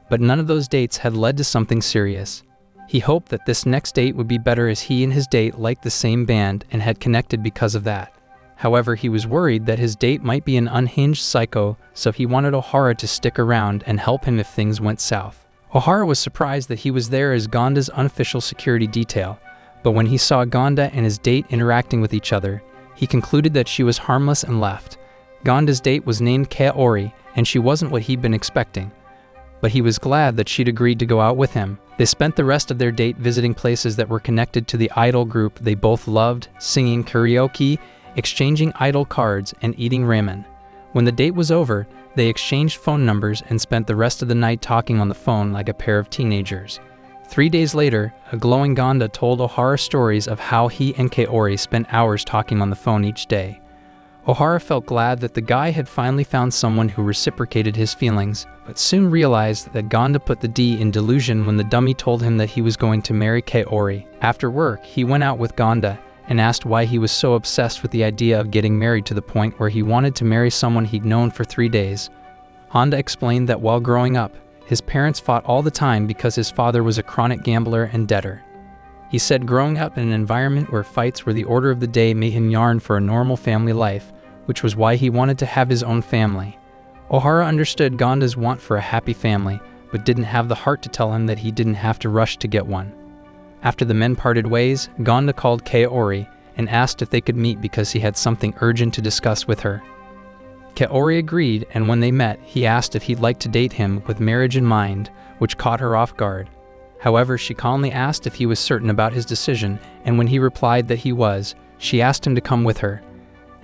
Speaker 1: But none of those dates had led to something serious. He hoped that this next date would be better, as he and his date liked the same band and had connected because of that. However, he was worried that his date might be an unhinged psycho, so he wanted Ohara to stick around and help him if things went south. Ohara was surprised that he was there as Gonda's unofficial security detail, but when he saw Gonda and his date interacting with each other, he concluded that she was harmless and left. Gonda's date was named Kaori, and she wasn't what he'd been expecting, but he was glad that she'd agreed to go out with him. They spent the rest of their date visiting places that were connected to the idol group they both loved, singing karaoke, exchanging idol cards, and eating ramen. When the date was over, they exchanged phone numbers and spent the rest of the night talking on the phone like a pair of teenagers. 3 days later, a glowing Gonda told Ohara stories of how he and Kaori spent hours talking on the phone each day. Ohara felt glad that the guy had finally found someone who reciprocated his feelings, but soon realized that Gonda put the D in delusion when the dummy told him that he was going to marry Kaori. After work, he went out with Gonda and asked why he was so obsessed with the idea of getting married to the point where he wanted to marry someone he'd known for 3 days. Honda explained that while growing up, his parents fought all the time because his father was a chronic gambler and debtor. He said growing up in an environment where fights were the order of the day made him yearn for a normal family life, which was why he wanted to have his own family. Ohara understood Gonda's want for a happy family, but didn't have the heart to tell him that he didn't have to rush to get one. After the men parted ways, Gonda called Kaori and asked if they could meet because he had something urgent to discuss with her. Kaori agreed, and when they met, he asked if he'd like to date him with marriage in mind, which caught her off guard. However, she calmly asked if he was certain about his decision, and when he replied that he was, she asked him to come with her.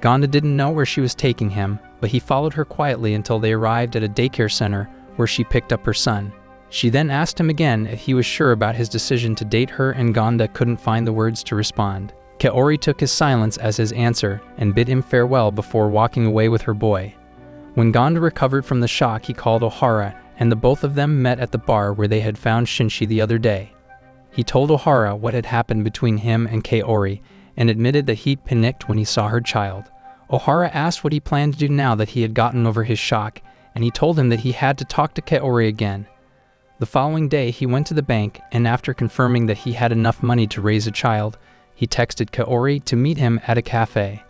Speaker 1: Gonda didn't know where she was taking him, but he followed her quietly until they arrived at a daycare center where she picked up her son. She then asked him again if he was sure about his decision to date her, and Gonda couldn't find the words to respond. Kaori took his silence as his answer and bid him farewell before walking away with her boy. When Gonda recovered from the shock, he called Ohara, and the both of them met at the bar where they had found Shinshi the other day. He told Ohara what had happened between him and Kaori and admitted that he'd panicked when he saw her child. Ohara asked what he planned to do now that he had gotten over his shock, and he told him that he had to talk to Kaori again. The following day, he went to the bank, and after confirming that he had enough money to raise a child, he texted Kaori to meet him at a cafe.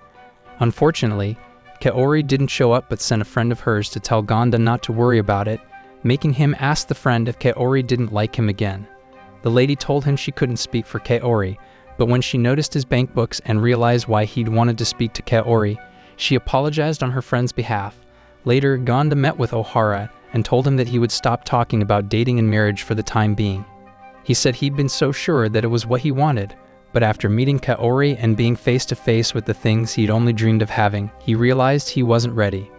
Speaker 1: Unfortunately, Kaori didn't show up but sent a friend of hers to tell Gonda not to worry about it, making him ask the friend if Kaori didn't like him again. The lady told him she couldn't speak for Kaori, but when she noticed his bank books and realized why he'd wanted to speak to Kaori, she apologized on her friend's behalf. Later, Gonda met with Ohara and told him that he would stop talking about dating and marriage for the time being. He said he'd been so sure that it was what he wanted, but after meeting Kaori and being face to face with the things he'd only dreamed of having, he realized he wasn't ready.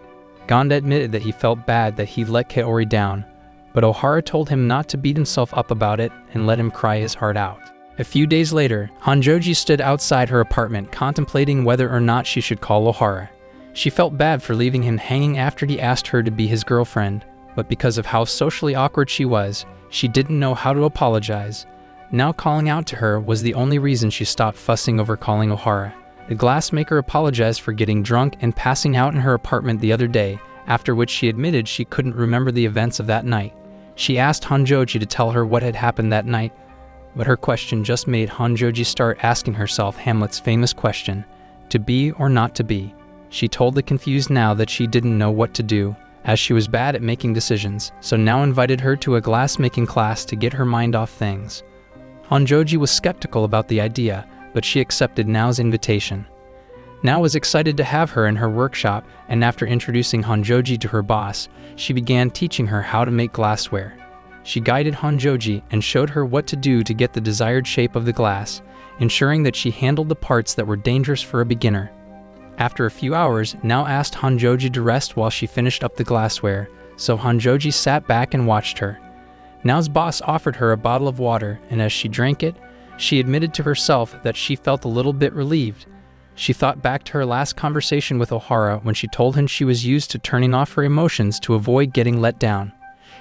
Speaker 1: Gonda admitted that he felt bad that he'd let Kaori down, but Ohara told him not to beat himself up about it and let him cry his heart out. A few days later, Hanoji stood outside her apartment contemplating whether or not she should call Ohara. She felt bad for leaving him hanging after he asked her to be his girlfriend, but because of how socially awkward she was, she didn't know how to apologize. Now calling out to her was the only reason she stopped fussing over calling Ohara. The glassmaker apologized for getting drunk and passing out in her apartment the other day, after which she admitted she couldn't remember the events of that night. She asked Hanoji to tell her what had happened that night, but her question just made Hanoji start asking herself Hamlet's famous question, to be or not to be. She told the confused now that she didn't know what to do, as she was bad at making decisions, so now invited her to a glass-making class to get her mind off things. Hanoji was skeptical about the idea, but she accepted Nao's invitation. Nao was excited to have her in her workshop, and after introducing Hanoji to her boss, she began teaching her how to make glassware. She guided Hanoji and showed her what to do to get the desired shape of the glass, ensuring that she handled the parts that were dangerous for a beginner. After a few hours, Nao asked Hanoji to rest while she finished up the glassware, so Hanoji sat back and watched her. Nao's boss offered her a bottle of water, and as she drank it, she admitted to herself that she felt a little bit relieved. She thought back to her last conversation with Ohara when she told him she was used to turning off her emotions to avoid getting let down.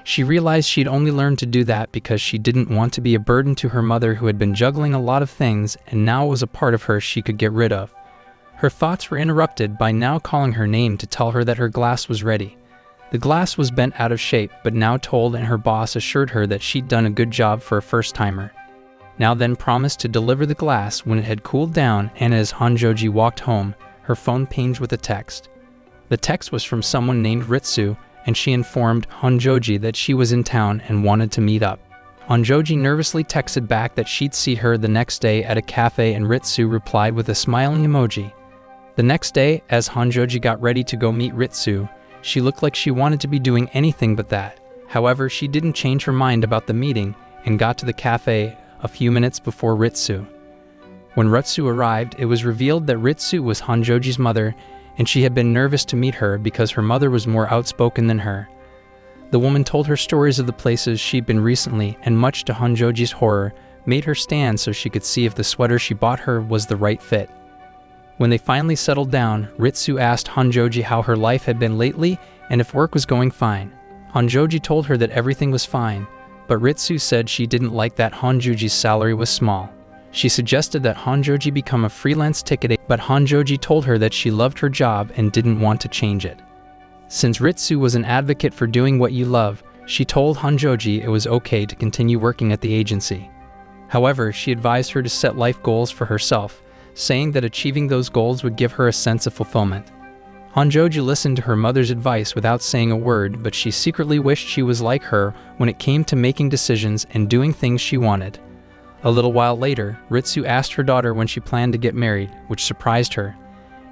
Speaker 1: She realized she'd only learned to do that because she didn't want to be a burden to her mother who had been juggling a lot of things, and now it was a part of her she could get rid of. Her thoughts were interrupted by Nao calling her name to tell her that her glass was ready. The glass was bent out of shape, but Nao told and her boss assured her that she'd done a good job for a first-timer. Nao then promised to deliver the glass when it had cooled down, and as Hanoji walked home, her phone pinged with a text. The text was from someone named Ritsu, and she informed Hanoji that she was in town and wanted to meet up. Hanoji nervously texted back that she'd see her the next day at a cafe, and Ritsu replied with a smiling emoji. The next day, as Hanoji got ready to go meet Ritsu, she looked like she wanted to be doing anything but that. However, she didn't change her mind about the meeting and got to the cafe a few minutes before Ritsu. When Ritsu arrived, it was revealed that Ritsu was Hanoji's mother, and she had been nervous to meet her because her mother was more outspoken than her. The woman told her stories of the places she'd been recently, and much to Hanoji's horror, made her stand so she could see if the sweater she bought her was the right fit. When they finally settled down, Ritsu asked Hanoji how her life had been lately and if work was going fine. Hanoji told her that everything was fine, but Ritsu said she didn't like that Hanoji's salary was small. She suggested that Hanoji become a freelance ticket agent, but Hanoji told her that she loved her job and didn't want to change it. Since Ritsu was an advocate for doing what you love, she told Hanoji it was okay to continue working at the agency. However, she advised her to set life goals for herself, saying that achieving those goals would give her a sense of fulfillment. Hanoji listened to her mother's advice without saying a word, but she secretly wished she was like her when it came to making decisions and doing things she wanted. A little while later, Ritsu asked her daughter when she planned to get married, which surprised her.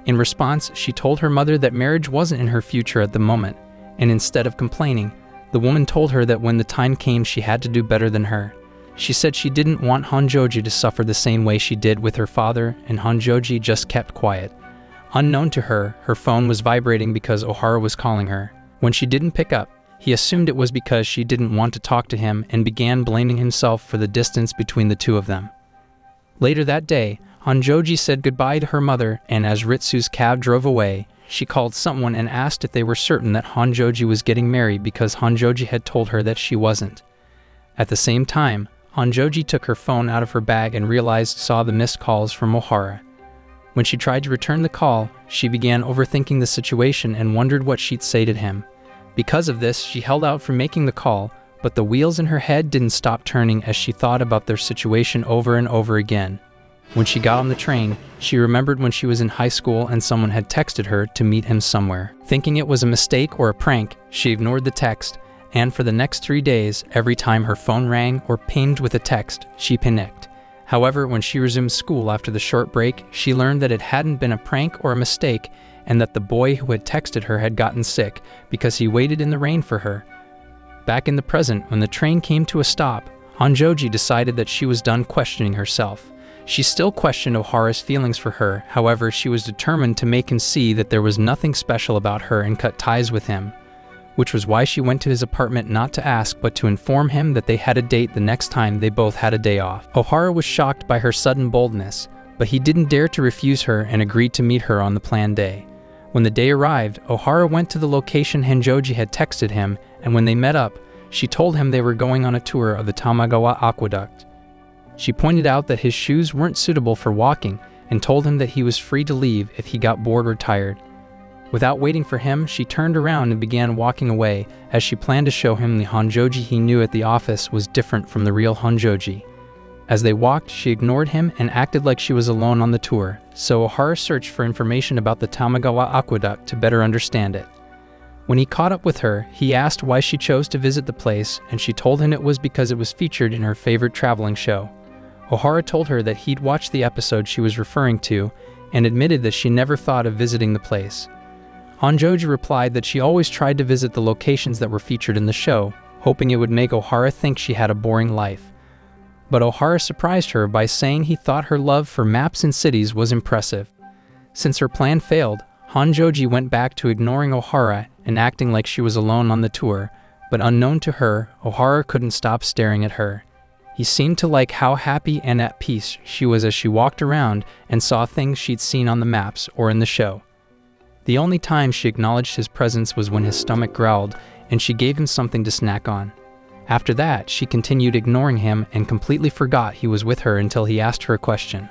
Speaker 1: In response, she told her mother that marriage wasn't in her future at the moment, and instead of complaining, the woman told her that when the time came she had to do better than her. She said she didn't want Hanoji to suffer the same way she did with her father, and Hanoji just kept quiet. Unknown to her, her phone was vibrating because Ohara was calling her. When she didn't pick up, he assumed it was because she didn't want to talk to him and began blaming himself for the distance between the two of them. Later that day, Hanoji said goodbye to her mother, and as Ritsu's cab drove away, she called someone and asked if they were certain that Hanoji was getting married because Hanoji had told her that she wasn't. At the same time, Hanoji took her phone out of her bag and saw the missed calls from Ohara. When she tried to return the call, she began overthinking the situation and wondered what she'd say to him. Because of this, she held out from making the call, but the wheels in her head didn't stop turning as she thought about their situation over and over again. When she got on the train, she remembered when she was in high school and someone had texted her to meet him somewhere. Thinking it was a mistake or a prank, she ignored the text, and for the next 3 days, every time her phone rang or pinged with a text, she panicked. However, when she resumed school after the short break, she learned that it hadn't been a prank or a mistake and that the boy who had texted her had gotten sick because he waited in the rain for her. Back in the present, when the train came to a stop, Hanoji decided that she was done questioning herself. She still questioned Ohara's feelings for her, however, she was determined to make him see that there was nothing special about her and cut ties with him, which was why she went to his apartment not to ask but to inform him that they had a date the next time they both had a day off. Ohara was shocked by her sudden boldness, but he didn't dare to refuse her and agreed to meet her on the planned day. When the day arrived, Ohara went to the location Hanoji had texted him, and when they met up, she told him they were going on a tour of the Tamagawa Aqueduct. She pointed out that his shoes weren't suitable for walking and told him that he was free to leave if he got bored or tired. Without waiting for him, she turned around and began walking away as she planned to show him the Hanoji he knew at the office was different from the real Hanoji. As they walked, she ignored him and acted like she was alone on the tour, so Ohara searched for information about the Tamagawa Aqueduct to better understand it. When he caught up with her, he asked why she chose to visit the place, and she told him it was because it was featured in her favorite traveling show. Ohara told her that he'd watched the episode she was referring to and admitted that she never thought of visiting the place. Hanoji replied that she always tried to visit the locations that were featured in the show, hoping it would make Ohara think she had a boring life. But Ohara surprised her by saying he thought her love for maps and cities was impressive. Since her plan failed, Hanoji went back to ignoring Ohara and acting like she was alone on the tour, but unknown to her, Ohara couldn't stop staring at her. He seemed to like how happy and at peace she was as she walked around and saw things she'd seen on the maps or in the show. The only time she acknowledged his presence was when his stomach growled and she gave him something to snack on. After that, she continued ignoring him and completely forgot he was with her until he asked her a question.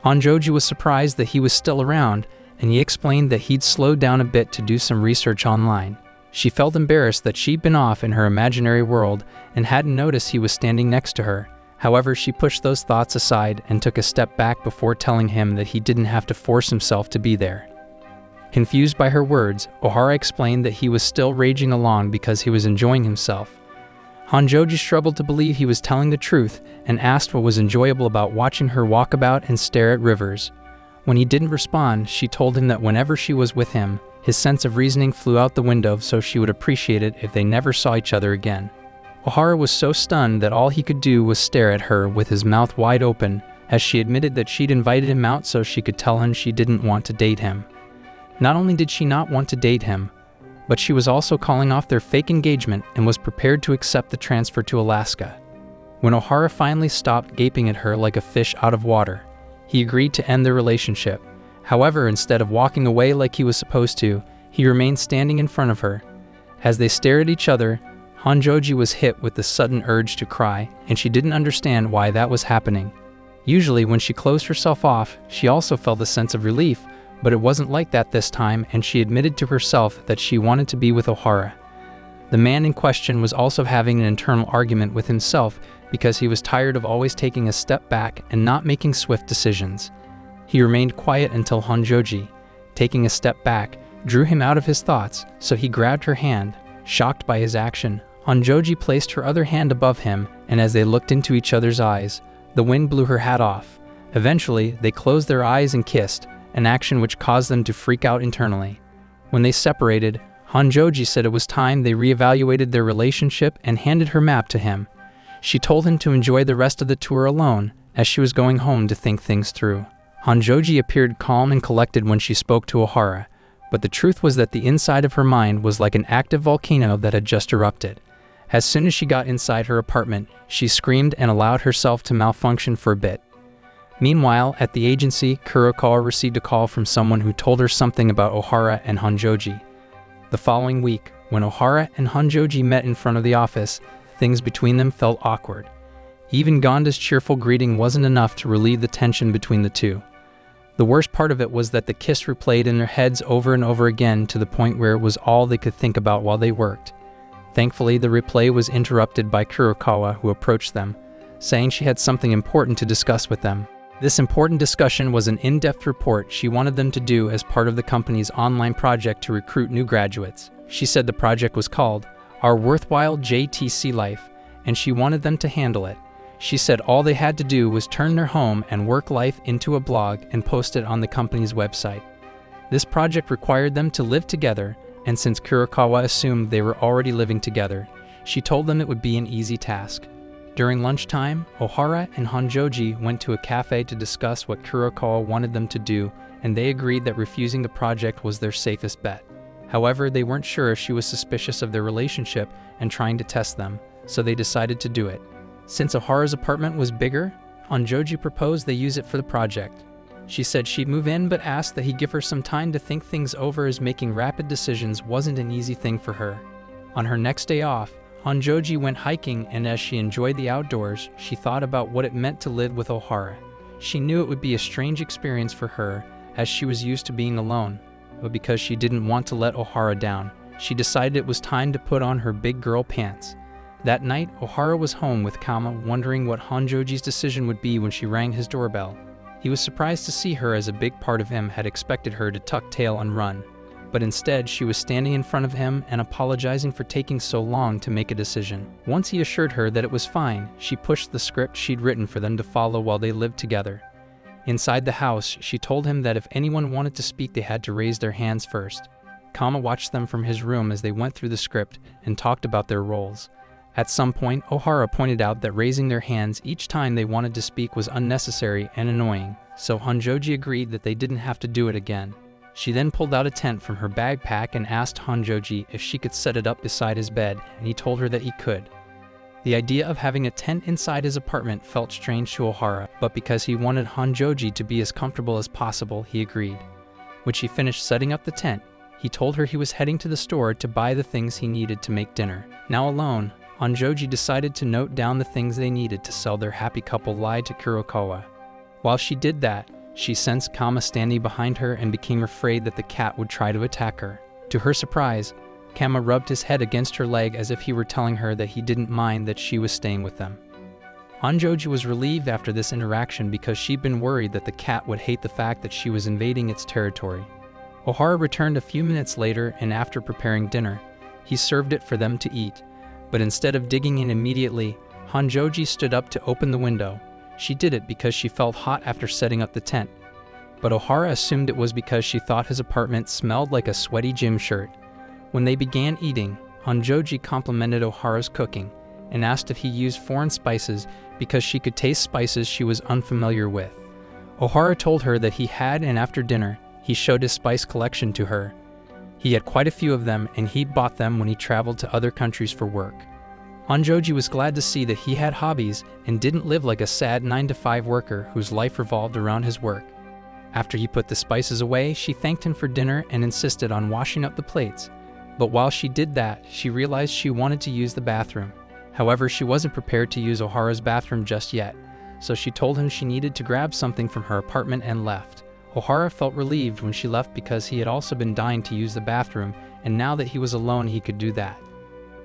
Speaker 1: Hanoji was surprised that he was still around, and he explained that he'd slowed down a bit to do some research online. She felt embarrassed that she'd been off in her imaginary world and hadn't noticed he was standing next to her. However, she pushed those thoughts aside and took a step back before telling him that he didn't have to force himself to be there. Confused by her words, Ohara explained that he was still raging along because he was enjoying himself. Hanoji struggled to believe he was telling the truth and asked what was enjoyable about watching her walk about and stare at rivers. When he didn't respond, she told him that whenever she was with him, his sense of reasoning flew out the window, so she would appreciate it if they never saw each other again. Ohara was so stunned that all he could do was stare at her with his mouth wide open, as she admitted that she'd invited him out so she could tell him she didn't want to date him. Not only did she not want to date him, but she was also calling off their fake engagement and was prepared to accept the transfer to Alaska. When Ohara finally stopped gaping at her like a fish out of water, he agreed to end their relationship. However, instead of walking away like he was supposed to, he remained standing in front of her. As they stared at each other, Hanoji was hit with the sudden urge to cry, and she didn't understand why that was happening. Usually, when she closed herself off, she also felt a sense of relief, but it wasn't like that this time, and she admitted to herself that she wanted to be with Ohara. The man in question was also having an internal argument with himself because he was tired of always taking a step back and not making swift decisions. He remained quiet until Hanoji, taking a step back, drew him out of his thoughts, so he grabbed her hand. Shocked by his action, Hanoji placed her other hand above him, and as they looked into each other's eyes, the wind blew her hat off. Eventually, they closed their eyes and kissed, an action which caused them to freak out internally. When they separated, Hanoji said it was time they reevaluated their relationship and handed her map to him. She told him to enjoy the rest of the tour alone, as she was going home to think things through. Hanoji appeared calm and collected when she spoke to Ohara, but the truth was that the inside of her mind was like an active volcano that had just erupted. As soon as she got inside her apartment, she screamed and allowed herself to malfunction for a bit. Meanwhile, at the agency, Kurokawa received a call from someone who told her something about Ohara and Hanoji. The following week, when Ohara and Hanoji met in front of the office, things between them felt awkward. Even Gonda's cheerful greeting wasn't enough to relieve the tension between the two. The worst part of it was that the kiss replayed in their heads over and over again to the point where it was all they could think about while they worked. Thankfully, the replay was interrupted by Kurokawa, who approached them, saying she had something important to discuss with them. This important discussion was an in-depth report she wanted them to do as part of the company's online project to recruit new graduates. She said the project was called Our Worthwhile JTC Life, and she wanted them to handle it. She said all they had to do was turn their home and work life into a blog and post it on the company's website. This project required them to live together, and since Kurokawa assumed they were already living together, she told them it would be an easy task. During lunchtime, Ohara and Hanoji went to a cafe to discuss what Kurokawa wanted them to do, and they agreed that refusing the project was their safest bet. However, they weren't sure if she was suspicious of their relationship and trying to test them, so they decided to do it. Since Ohara's apartment was bigger, Hanoji proposed they use it for the project. She said she'd move in but asked that he give her some time to think things over, as making rapid decisions wasn't an easy thing for her. On her next day off, Hanoji went hiking, and as she enjoyed the outdoors, she thought about what it meant to live with Ohara. She knew it would be a strange experience for her, as she was used to being alone, but because she didn't want to let Ohara down, she decided it was time to put on her big girl pants. That night, Ohara was home with Kama, wondering what Hanoji's decision would be when she rang his doorbell. He was surprised to see her, as a big part of him had expected her to tuck tail and run. But instead, she was standing in front of him and apologizing for taking so long to make a decision. Once he assured her that it was fine, she pushed the script she'd written for them to follow while they lived together. Inside the house, she told him that if anyone wanted to speak, they had to raise their hands first. Kama watched them from his room as they went through the script and talked about their roles. At some point, Ohara pointed out that raising their hands each time they wanted to speak was unnecessary and annoying, so Hanoji agreed that they didn't have to do it again. She then pulled out a tent from her backpack and asked Hanoji if she could set it up beside his bed, and he told her that he could. The idea of having a tent inside his apartment felt strange to Ohara, but because he wanted Hanoji to be as comfortable as possible, he agreed. When she finished setting up the tent, he told her he was heading to the store to buy the things he needed to make dinner. Now alone, Hanoji decided to note down the things they needed to sell their happy couple lie to Kurokawa. While she did that, she sensed Kama standing behind her and became afraid that the cat would try to attack her. To her surprise, Kama rubbed his head against her leg as if he were telling her that he didn't mind that she was staying with them. Hanoji was relieved after this interaction because she'd been worried that the cat would hate the fact that she was invading its territory. Ohara returned a few minutes later, and after preparing dinner, he served it for them to eat. But instead of digging in immediately, Hanoji stood up to open the window. She did it because she felt hot after setting up the tent. But Ohara assumed it was because she thought his apartment smelled like a sweaty gym shirt. When they began eating, Hanoji complimented Ohara's cooking and asked if he used foreign spices because she could taste spices she was unfamiliar with. Ohara told her that he had, and after dinner, he showed his spice collection to her. He had quite a few of them, and he'd bought them when he traveled to other countries for work. Hanoji was glad to see that he had hobbies and didn't live like a sad 9-to-5 worker whose life revolved around his work. After he put the spices away, she thanked him for dinner and insisted on washing up the plates. But while she did that, she realized she wanted to use the bathroom. However, she wasn't prepared to use Ohara's bathroom just yet, so she told him she needed to grab something from her apartment and left. Ohara felt relieved when she left because he had also been dying to use the bathroom, and now that he was alone, he could do that.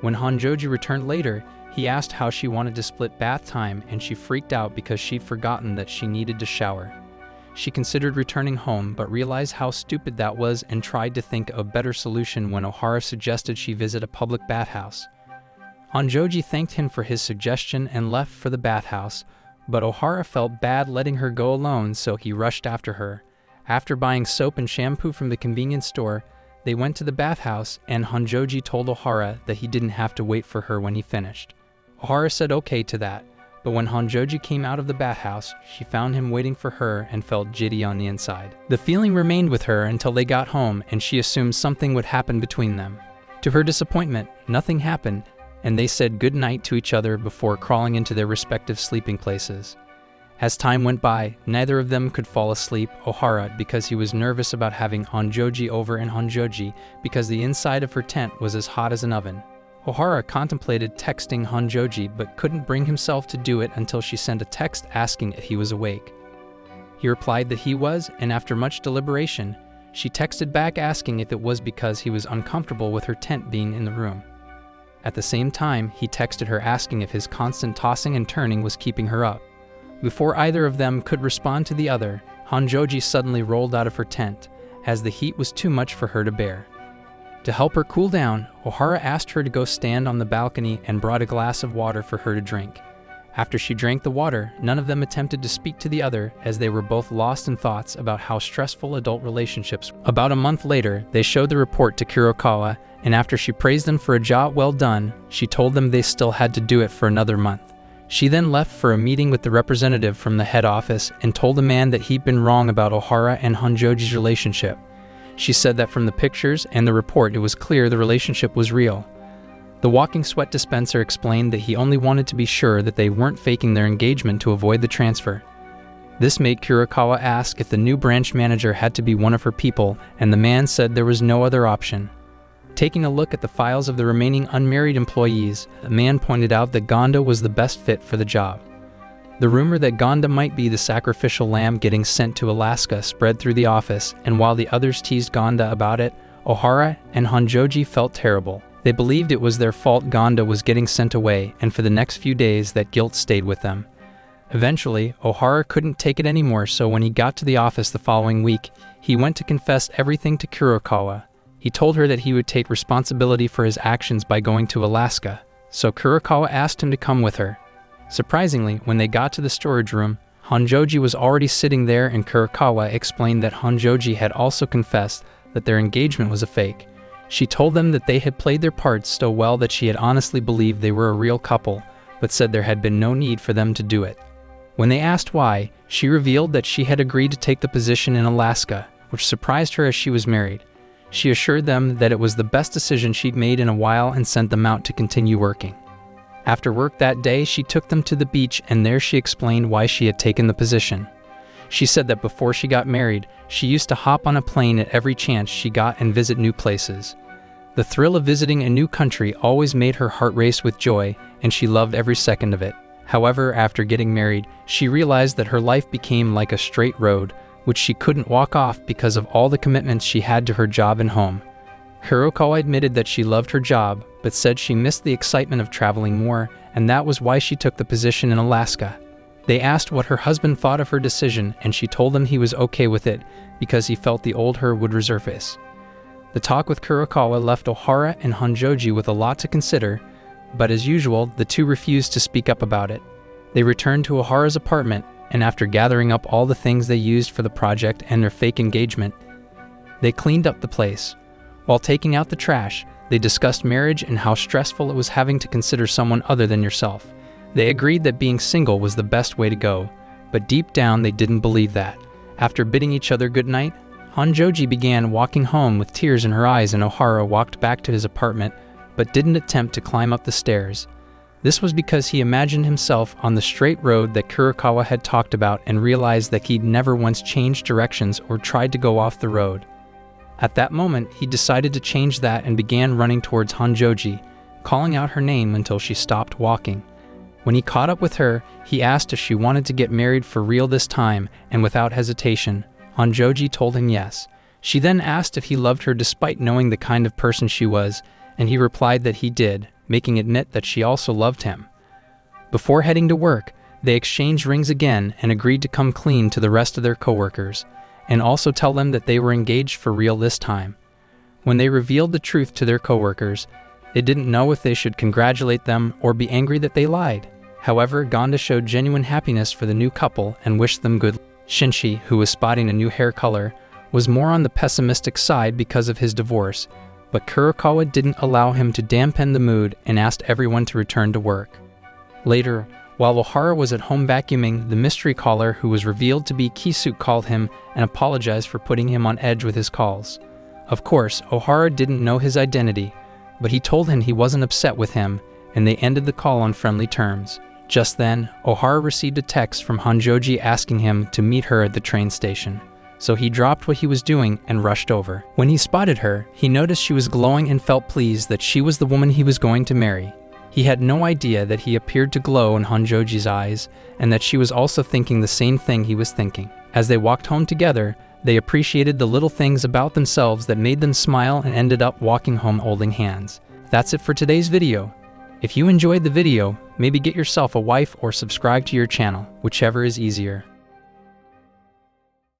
Speaker 1: When Hanoji returned later, he asked how she wanted to split bath time, and she freaked out because she'd forgotten that she needed to shower. She considered returning home, but realized how stupid that was and tried to think of a better solution when Ohara suggested she visit a public bathhouse. Hanoji thanked him for his suggestion and left for the bathhouse, but Ohara felt bad letting her go alone, so he rushed after her. After buying soap and shampoo from the convenience store, they went to the bathhouse, and Hanoji told Ohara that he didn't have to wait for her when he finished. Ohara said okay to that, but when Hanoji came out of the bathhouse, she found him waiting for her and felt jitty on the inside. The feeling remained with her until they got home, and she assumed something would happen between them. To her disappointment, nothing happened, and they said good night to each other before crawling into their respective sleeping places. As time went by, neither of them could fall asleep, Ohara because he was nervous about having Hanoji over, and Hanoji because the inside of her tent was as hot as an oven. Ohara contemplated texting Hanoji but couldn't bring himself to do it until she sent a text asking if he was awake. He replied that he was, and after much deliberation, she texted back asking if it was because he was uncomfortable with her tent being in the room. At the same time, he texted her asking if his constant tossing and turning was keeping her up. Before either of them could respond to the other, Hanoji suddenly rolled out of her tent, as the heat was too much for her to bear. To help her cool down, Ohara asked her to go stand on the balcony and brought a glass of water for her to drink. After she drank the water, none of them attempted to speak to the other as they were both lost in thoughts about how stressful adult relationships were. About a month later, they showed the report to Kurokawa, and after she praised them for a job well done, she told them they still had to do it for another month. She then left for a meeting with the representative from the head office and told the man that he'd been wrong about Ohara and Hanoji's relationship. She said that from the pictures and the report it was clear the relationship was real. The walking sweat dispenser explained that he only wanted to be sure that they weren't faking their engagement to avoid the transfer. This made Kurokawa ask if the new branch manager had to be one of her people, and the man said there was no other option. Taking a look at the files of the remaining unmarried employees, the man pointed out that Gonda was the best fit for the job. The rumor that Gonda might be the sacrificial lamb getting sent to Alaska spread through the office, and while the others teased Gonda about it, Ohara and Hanoji felt terrible. They believed it was their fault Gonda was getting sent away, and for the next few days that guilt stayed with them. Eventually, Ohara couldn't take it anymore, so when he got to the office the following week, he went to confess everything to Kurokawa. He told her that he would take responsibility for his actions by going to Alaska, so Kurokawa asked him to come with her. Surprisingly, when they got to the storage room, Hanoji was already sitting there, and Kurokawa explained that Hanoji had also confessed that their engagement was a fake. She told them that they had played their parts so well that she had honestly believed they were a real couple, but said there had been no need for them to do it. When they asked why, she revealed that she had agreed to take the position in Alaska, which surprised her as she was married. She assured them that it was the best decision she'd made in a while and sent them out to continue working. After work that day, she took them to the beach, and there she explained why she had taken the position. She said that before she got married, she used to hop on a plane at every chance she got and visit new places. The thrill of visiting a new country always made her heart race with joy, and she loved every second of it. However, after getting married, she realized that her life became like a straight road, which she couldn't walk off because of all the commitments she had to her job and home. Kurokawa admitted that she loved her job, but said she missed the excitement of traveling more, and that was why she took the position in Alaska. They asked what her husband thought of her decision, and she told them he was okay with it because he felt the old her would resurface. The talk with Kurokawa left Ohara and Hanoji with a lot to consider, but as usual, the two refused to speak up about it. They returned to Ohara's apartment, and after gathering up all the things they used for the project and their fake engagement, they cleaned up the place. While taking out the trash, they discussed marriage and how stressful it was having to consider someone other than yourself. They agreed that being single was the best way to go, but deep down they didn't believe that. After bidding each other goodnight, Hanoji began walking home with tears in her eyes, and Ohara walked back to his apartment but didn't attempt to climb up the stairs. This was because he imagined himself on the straight road that Kurokawa had talked about and realized that he'd never once changed directions or tried to go off the road. At that moment, he decided to change that and began running towards Hanoji, calling out her name until she stopped walking. When he caught up with her, he asked if she wanted to get married for real this time, and without hesitation, Hanoji told him yes. She then asked if he loved her despite knowing the kind of person she was, and he replied that he did, making admit that she also loved him. Before heading to work, they exchanged rings again and agreed to come clean to the rest of their coworkers, and also tell them that they were engaged for real this time. When they revealed the truth to their coworkers, they didn't know if they should congratulate them or be angry that they lied. However, Gonda showed genuine happiness for the new couple and wished them good. Shinshi, who was spotting a new hair color, was more on the pessimistic side because of his divorce, but Kurokawa didn't allow him to dampen the mood and asked everyone to return to work. Later, while Ohara was at home vacuuming, the mystery caller who was revealed to be Kisu called him and apologized for putting him on edge with his calls. Of course, Ohara didn't know his identity, but he told him he wasn't upset with him, and they ended the call on friendly terms. Just then, Ohara received a text from Hanoji asking him to meet her at the train station. so he dropped what he was doing and rushed over. When he spotted her, he noticed she was glowing and felt pleased that she was the woman he was going to marry. He had no idea that he appeared to glow in Hanoji's eyes, and that she was also thinking the same thing he was thinking. As they walked home together, they appreciated the little things about themselves that made them smile and ended up walking home holding hands. That's it for today's video. If you enjoyed the video, maybe get yourself a wife or subscribe to your channel, whichever is easier.